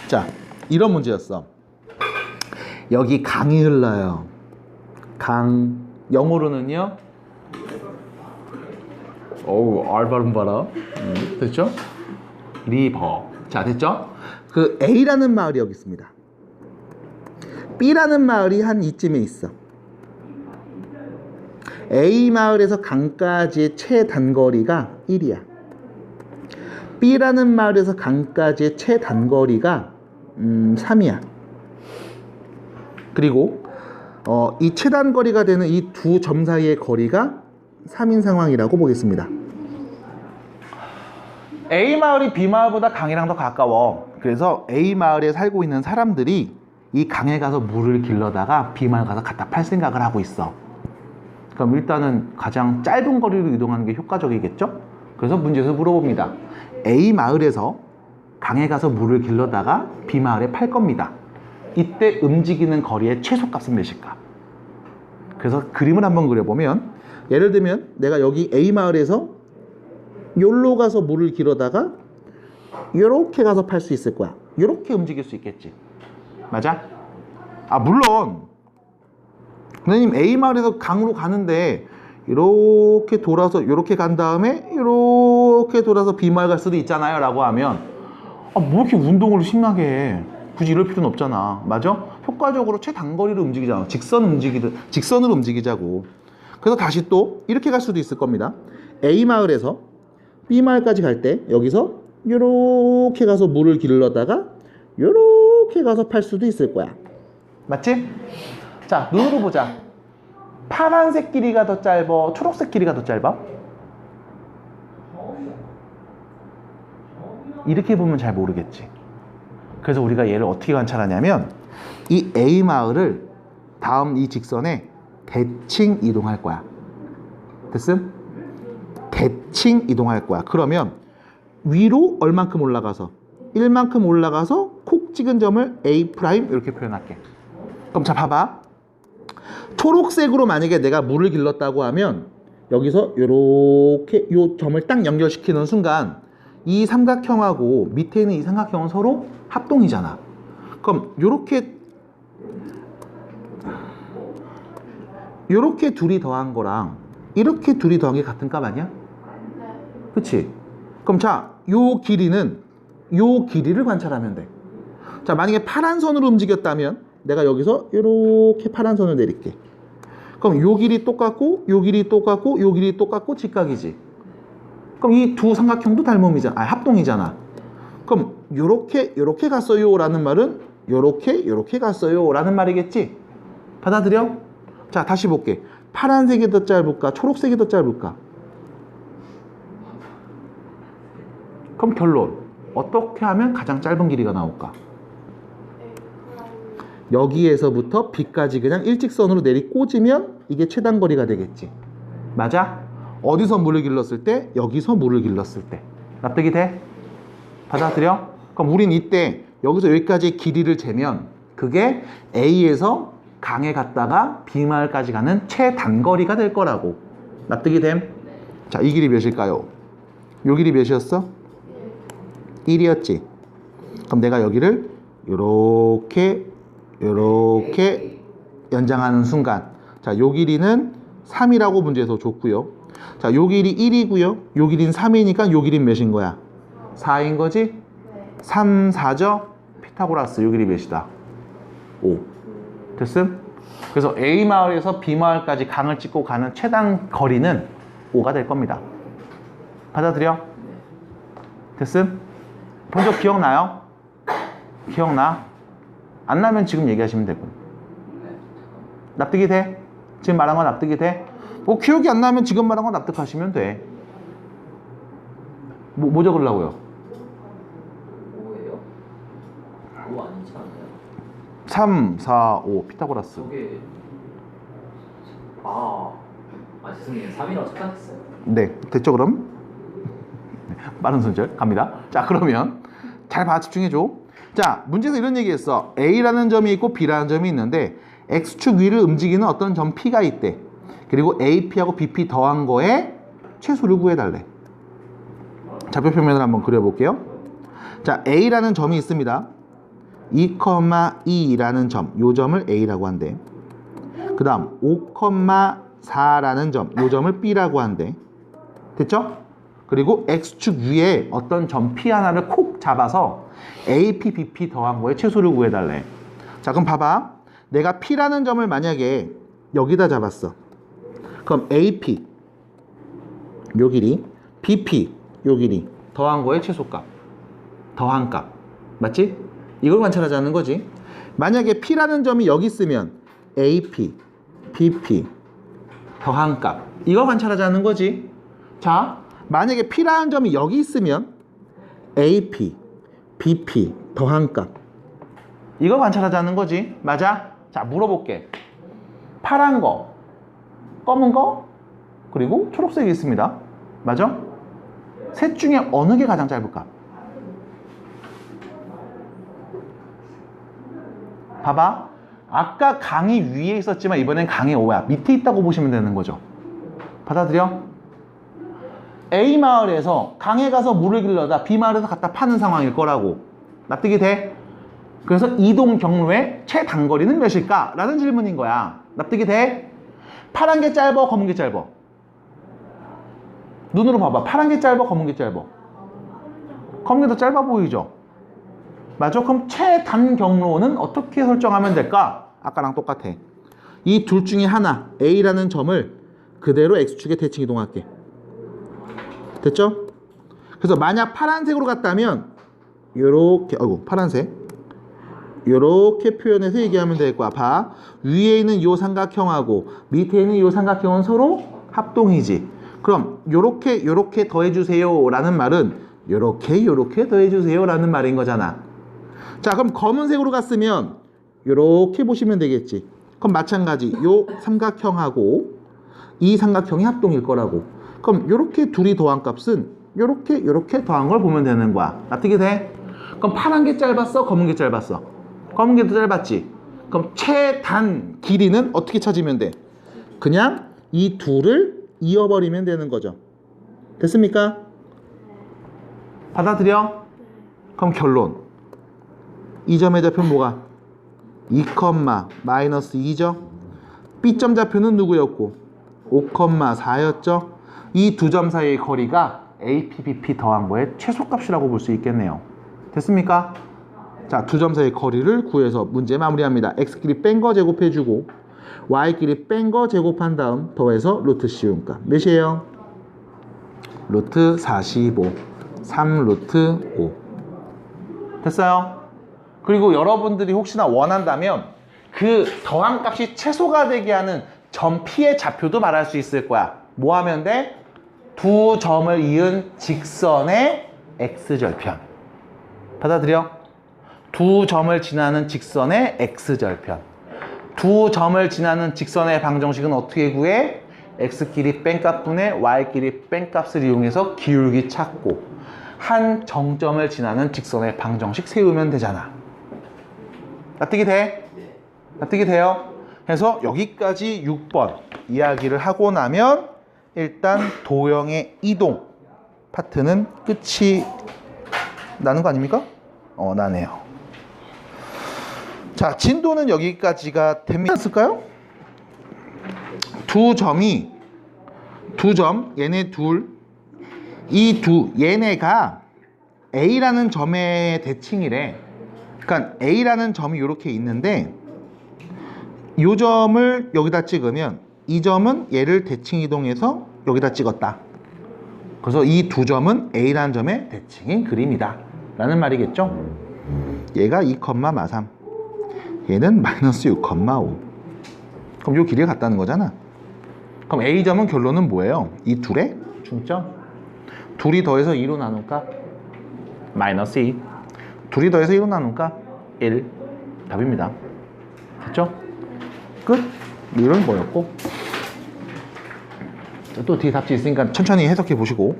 A: 자 이런 문제였어. 여기 강이 흘러요. 강. 영어로는요. 어우 R 발음 봐라. 됐죠? 리버. 자 됐죠? 그 A라는 마을이 여기 있습니다. B라는 마을이 한 이쯤에 있어. A 마을에서 강까지의 최단거리가 1이야. B라는 마을에서 강까지의 최단거리가 3이야. 그리고 이 최단거리가 되는 이 두 점 사이의 거리가 3인 상황이라고 보겠습니다. A 마을이 B 마을보다 강이랑 더 가까워. 그래서 A 마을에 살고 있는 사람들이 이 강에 가서 물을 길러다가 B 마을 가서 갖다 팔 생각을 하고 있어. 그럼 일단은 가장 짧은 거리로 이동하는 게 효과적이겠죠? 그래서 문제에서 물어봅니다. A 마을에서 강에 가서 물을 길러다가 B 마을에 팔 겁니다. 이때 움직이는 거리의 최소값은 몇일까? 그래서 그림을 한번 그려보면 예를 들면 내가 여기 A 마을에서 요로 가서 물을 길어다가 요렇게 가서 팔 수 있을 거야. 요렇게 움직일 수 있겠지. 맞아? 아 물론 선생님 A 마을에서 강으로 가는데 이렇게 돌아서 이렇게 간 다음에 이렇게 돌아서 B 마을 갈 수도 있잖아요 라고 하면 뭐 이렇게 운동을 심하게 해. 굳이 이럴 필요는 없잖아. 맞아? 효과적으로 최단거리로 움직이잖아. 직선으로 움직이자고. 그래서 다시 또 이렇게 갈 수도 있을 겁니다. A 마을에서 B 마을까지 갈 때 여기서 이렇게 가서 물을 길러다가 이렇게 가서 팔 수도 있을 거야. 맞지? 자, 눈으로 보자. 파란색 길이가 더 짧아? 초록색 길이가 더 짧아? 이렇게 보면 잘 모르겠지. 그래서 우리가 얘를 어떻게 관찰하냐면 이 A 마을을 다음 이 직선에 대칭 이동할 거야. 됐음? 대칭 이동할 거야. 그러면 위로 얼만큼 올라가서 1만큼 올라가서 콕 찍은 점을 A' 이렇게 표현할게. 그럼 자 봐봐. 초록색으로 만약에 내가 물을 길렀다고 하면 여기서 이렇게 이 점을 딱 연결시키는 순간 이 삼각형하고 밑에 있는 이 삼각형은 서로 합동이잖아. 그럼 요렇게 둘이 더한 거랑 이렇게 둘이 더한 게 같은 값 아니야? 그치? 그럼 자, 요 길이는 요 길이를 관찰하면 돼. 자, 만약에 파란 선으로 움직였다면 내가 여기서 이렇게 파란 선을 내릴게. 그럼 요 길이 똑같고 요 길이 똑같고 요 길이 똑같고 직각이지. 그럼 이 두 삼각형도 닮음이잖아. 합동이잖아. 그럼 요렇게 갔어요 라는 말은 요렇게 갔어요 라는 말이겠지? 받아들여? 자, 다시 볼게. 파란색이 더 짧을까? 초록색이 더 짧을까? 그럼 결론. 어떻게 하면 가장 짧은 길이가 나올까? 여기에서부터 B까지 그냥 일직선으로 내리 꽂으면 이게 최단거리가 되겠지. 맞아? 어디서 물을 길렀을 때? 여기서 물을 길렀을 때. 납득이 돼? 받아들여? 그럼 우린 이때 여기서 여기까지의 길이를 재면 그게 A에서 강에 갔다가 B 마을까지 가는 최단거리가 될 거라고. 납득이 됨? 자, 이 길이 몇일까요? 요 길이 몇이었어? 1이었지. 그럼 내가 여기를 요렇게 연장하는 순간, 자, 요 길이는 3이라고 문제에서 줬고요. 자, 요 길이 1이고요. 요 길이는 3이니까 요 길이는 몇인 거야? 4인 거지? 3, 4죠? 피타고라스 요 길이 몇이다? 5. 됐음? 그래서 A 마을에서 B 마을까지 강을 찍고 가는 최단 거리는 5가 될 겁니다. 받아들여? 됐음? 본 적 기억나요? 기억나? 안 나면 지금 얘기하시면 되고. 납득이 돼? 지금 말한 거 납득이 돼? 뭐 기억이 안 나면 지금 말한 거 납득하시면 돼. 뭐 적으려고요?
C: 5예요? 5 아니지 않나요?
A: 3, 4, 5 피타고라스.
C: 저게 죄송해요. 3이라고 착각했어요.
A: 네, 됐죠 그럼? 빠른 손절 갑니다. 자, 그러면 잘 봐, 집중해줘. 자, 문제에서 이런 얘기했어. A라는 점이 있고 B라는 점이 있는데 X축 위를 움직이는 어떤 점 P가 있대. 그리고 AP하고 BP 더한 거에 최소를 구해달래. 좌표 표면을 한번 그려볼게요. 자, A라는 점이 있습니다. 2,2라는 점, 요 점을 A라고 한대. 그 다음 5,4라는 점, 요 점을 B라고 한대. 됐죠? 그리고 X축 위에 어떤 점 P 하나를 콕 잡아서 AP, BP 더한 거에 최소를 구해달래. 자, 그럼 봐봐. 내가 P라는 점을 만약에 여기다 잡았어. 그럼 AP, 요 길이, BP, 요 길이 더한 거에 최소값, 더한 값. 맞지? 이걸 관찰하자는 거지. 만약에 P라는 점이 여기 있으면 AP, BP 더한 값. 이걸 관찰하자는 거지. 자, 만약에 P라는 점이 여기 있으면 AP, BP 더한 값. 이걸 관찰하자는 거지. 맞아? 자, 물어볼게. 파란 거, 검은 거, 그리고 초록색이 있습니다. 맞아? 셋 중에 어느 게 가장 짧을까? 봐봐. 아까 강이 위에 있었지만 이번엔 강이 5야. 밑에 있다고 보시면 되는 거죠. 받아들여? A 마을에서 강에 가서 물을 길러다 B 마을에서 갖다 파는 상황일 거라고. 납득이 돼? 그래서 이동 경로의 최단거리는 몇일까? 라는 질문인 거야. 납득이 돼? 파란 게 짧아, 검은 게 짧아? 눈으로 봐봐. 파란 게 짧아, 검은 게 짧아? 검은 게 더 짧아 보이죠? 맞아? 그럼 최단 경로는 어떻게 설정하면 될까? 아까랑 똑같아. 이 둘 중에 하나, A라는 점을 그대로 X축에 대칭 이동할게. 됐죠? 그래서 만약 파란색으로 갔다면 요렇게, 파란색 요렇게 표현해서 얘기하면 될 거야. 봐. 위에 있는 요 삼각형하고 밑에 있는 요 삼각형은 서로 합동이지. 그럼 요렇게 더해주세요 라는 말은 요렇게 더해주세요 라는 말인 거잖아. 자, 그럼 검은색으로 갔으면 요렇게 보시면 되겠지. 그럼 마찬가지 요 삼각형하고 이 삼각형이 합동일 거라고. 그럼 요렇게 둘이 더한 값은 요렇게 더한 걸 보면 되는 거야. 납득이 돼? 그럼 파란 게 짧았어? 검은 게 짧았어? 검은 게 더 짧았지? 그럼 최단 길이는 어떻게 찾으면 돼? 그냥 이 둘을 이어버리면 되는 거죠. 됐습니까? 받아들여? 그럼 결론. 이 점의 좌표는 뭐가? 2,-2죠? B점 좌표는 누구였고? 5,4였죠? 이 두 점 사이의 거리가 AP, BP 더한 거의 최소값이라고 볼 수 있겠네요. 됐습니까? 자, 두 점 사이의 거리를 구해서 문제 마무리합니다. X끼리 뺀 거 제곱해주고 Y끼리 뺀 거 제곱한 다음 더해서 루트 씌운 값. 몇이에요? 루트 45, 3 루트 5. 됐어요? 그리고 여러분들이 혹시나 원한다면 그 더한 값이 최소가 되게 하는 점 P의 좌표도 말할 수 있을 거야. 뭐 하면 돼? 두 점을 이은 직선의 X절편. 받아들여? 두 점을 지나는 직선의 x절편. 두 점을 지나는 직선의 방정식은 어떻게 구해? x끼리 뺀값분의 y끼리 뺀값을 이용해서 기울기 찾고 한 정점을 지나는 직선의 방정식 세우면 되잖아. 납득이 돼? 납득이 돼요? 그래서 여기까지 6번 이야기를 하고 나면 일단 도형의 이동 파트는 끝이 나는 거 아닙니까? 나네요. 자, 진도는 여기까지가 됩니다. 쓸까요? 두 점, 얘네 둘, 얘네가 A라는 점의 대칭이래. 그러니까 A라는 점이 이렇게 있는데 이 점을 여기다 찍으면 이 점은 얘를 대칭 이동해서 여기다 찍었다. 그래서 이 두 점은 A라는 점의 대칭인 그림이다 라는 말이겠죠. 얘가 2,3 얘는 마이너스 6,5 그럼 요 길이가 같다는 거잖아. 그럼 A점은 결론은 뭐예요? 이 둘의 중점. 둘이 더해서 2로 나눌까? 마이너스 2. 둘이 더해서 1로 나눌까? 1. 답입니다. 됐죠? 끝. 이런 거였고 또 뒤에 답지 있으니까 천천히 해석해 보시고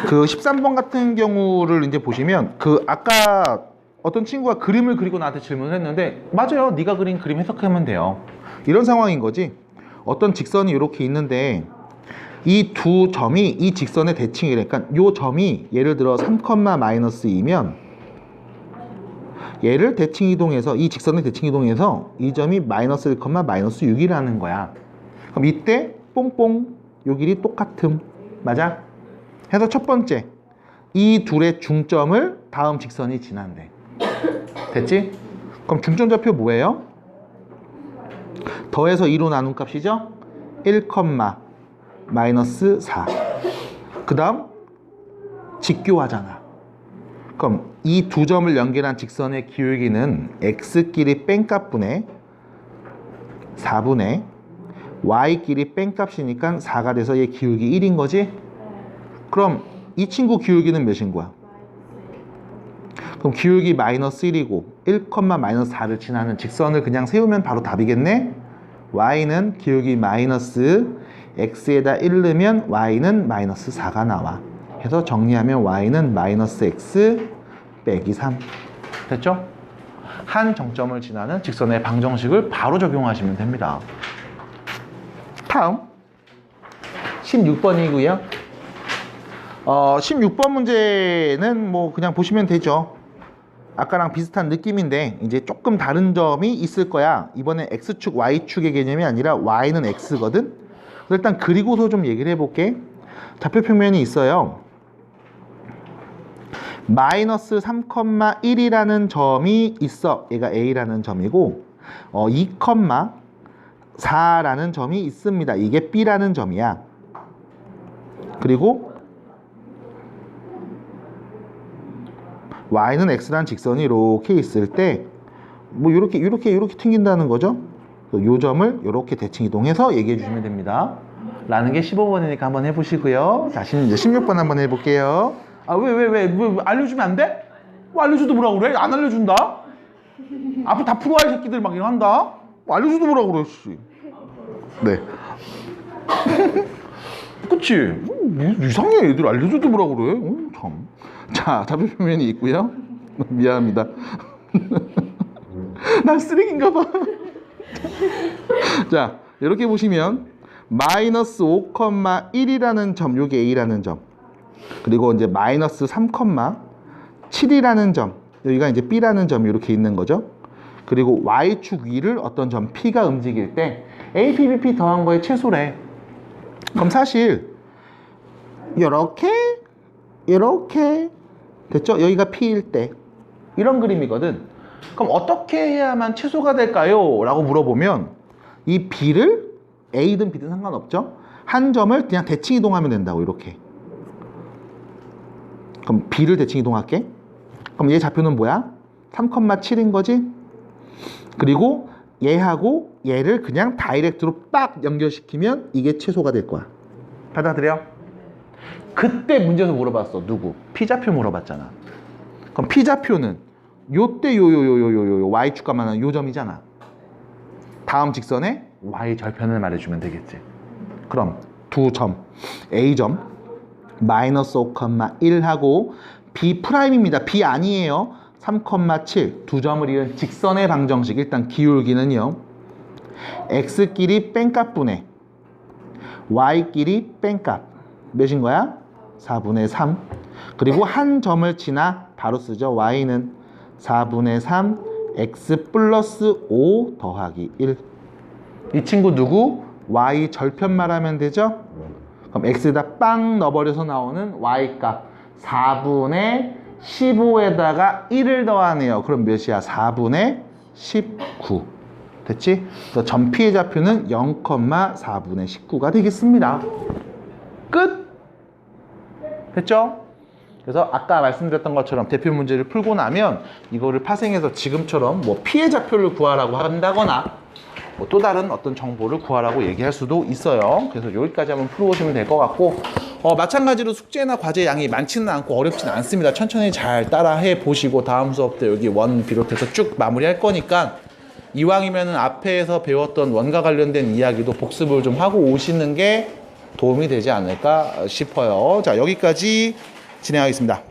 A: 그 13번 같은 경우를 이제 보시면 그 아까 어떤 친구가 그림을 그리고 나한테 질문을 했는데 맞아요. 네가 그린 그림 해석하면 돼요. 이런 상황인 거지. 어떤 직선이 이렇게 있는데 이 두 점이 이 직선의 대칭이래. 그러니까 이 점이 예를 들어 3,-2면 얘를 대칭 이동해서 이 직선의 대칭 이동해서 이 점이 마이너스 1, 마이너스 6이라는 거야. 그럼 이때 뽕뽕 요 길이 똑같음. 맞아? 해서 첫 번째 이 둘의 중점을 다음 직선이 지난대. 됐지? 그럼 중점 좌표 뭐예요? 더해서 2로 나눈 값이죠? 1, 마이너스 4. 그 다음 직교하잖아. 그럼 이 두 점을 연결한 직선의 기울기는 x끼리 뺀값분의 4분의 y끼리 뺀값이니까 4가 돼서 얘 기울기 1인 거지? 그럼 이 친구 기울기는 몇인 거야? 그럼 기울기 마이너스 1이고 1, 마이너스 4를 지나는 직선을 그냥 세우면 바로 답이겠네? y는 기울기 마이너스 x에다 1 넣으면 y는 마이너스 4가 나와. 해서 정리하면 y는 마이너스 x 빼기 3. 됐죠? 한 정점을 지나는 직선의 방정식을 바로 적용하시면 됩니다. 다음 16번이고요. 16번 문제는 뭐 그냥 보시면 되죠. 아까랑 비슷한 느낌인데 이제 조금 다른 점이 있을 거야. 이번엔 x축, y축의 개념이 아니라 y는 x거든. 일단 그리고서 좀 얘기를 해볼게. 좌표 평면이 있어요. 마이너스 3,1이라는 점이 있어. 얘가 A라는 점이고 2,4라는 점이 있습니다. 이게 B라는 점이야. 그리고 Y는 X라는 직선이 이렇게 있을 때 뭐 이렇게 튕긴다는 거죠. 요 점을 이렇게 대칭 이동해서 얘기해 주시면 됩니다. 라는 게 15번이니까 한번 해보시고요. 자, 이제 16번 한번 해볼게요. 아, 왜 알려주면 안 돼? 뭐 알려줘도 뭐라 그래? 안 알려준다? 앞으로 다 풀어와 이 새끼들 막 이런다? 뭐 알려줘도 뭐라 그래, 씨. 네. 그치? 이상해, 애들 알려줘도 뭐라 그래? 참. 자, 좌표 표면이 있고요. 미안합니다. 난 쓰레기인가 봐. 자, 이렇게 보시면 마이너스 5,1이라는 점, 요게 A라는 점. 그리고 이제 마이너스 3,7이라는 점, 여기가 이제 B라는 점이 이렇게 있는 거죠. 그리고 Y축 위를 어떤 점 P가 움직일 때 A, P, B, P 더한 거의 최소래. 그럼 사실 이렇게 됐죠? 여기가 P일 때 이런 그림이거든. 그럼 어떻게 해야만 최소가 될까요? 라고 물어보면 이 B를 A든 B든 상관없죠. 한 점을 그냥 대칭 이동하면 된다고. 이렇게. 그럼 B를 대칭 이동할게. 그럼 얘 좌표는 뭐야? 3,7인 거지? 그리고 얘하고 얘를 그냥 다이렉트로 빡 연결시키면 이게 최소가 될 거야. 받아들여? 그때 문제에서 물어봤어. 누구? P좌표 물어봤잖아. 그럼 P좌표는 요때 요 y축과만한 요 점이잖아. 다음 직선에 y 절편을 말해주면 되겠지. 그럼 두 점 a점 마이너스 5,1 하고 b 프라임입니다. b 아니에요. 3,7 두 점을 이은 직선의 방정식. 일단 기울기는요, x끼리 뺀값분의 y끼리 뺀값 몇인 거야? 4분의 3. 그리고 한 점을 지나 바로 쓰죠. y는 4분의 3 x 플러스 5 더하기 1. 이 친구 누구? y 절편 말하면 되죠? 그럼 x에다 빵 넣어버려서 나오는 y값 4분의 15에다가 1을 더하네요. 그럼 몇이야? 4분의 19. 됐지? 그래서 전피의 좌표는 0,4분의 19가 되겠습니다. 끝! 됐죠? 그래서 아까 말씀드렸던 것처럼 대표 문제를 풀고 나면 이거를 파생해서 지금처럼 뭐 피의 좌표를 구하라고 한다거나 뭐 또 다른 어떤 정보를 구하라고 얘기할 수도 있어요. 그래서 여기까지 한번 풀어보시면 될 것 같고, 마찬가지로 숙제나 과제 양이 많지는 않고 어렵지는 않습니다. 천천히 잘 따라해 보시고 다음 수업 때 여기 원 비롯해서 쭉 마무리할 거니까 이왕이면 앞에서 배웠던 원과 관련된 이야기도 복습을 좀 하고 오시는 게 도움이 되지 않을까 싶어요. 자, 여기까지 진행하겠습니다.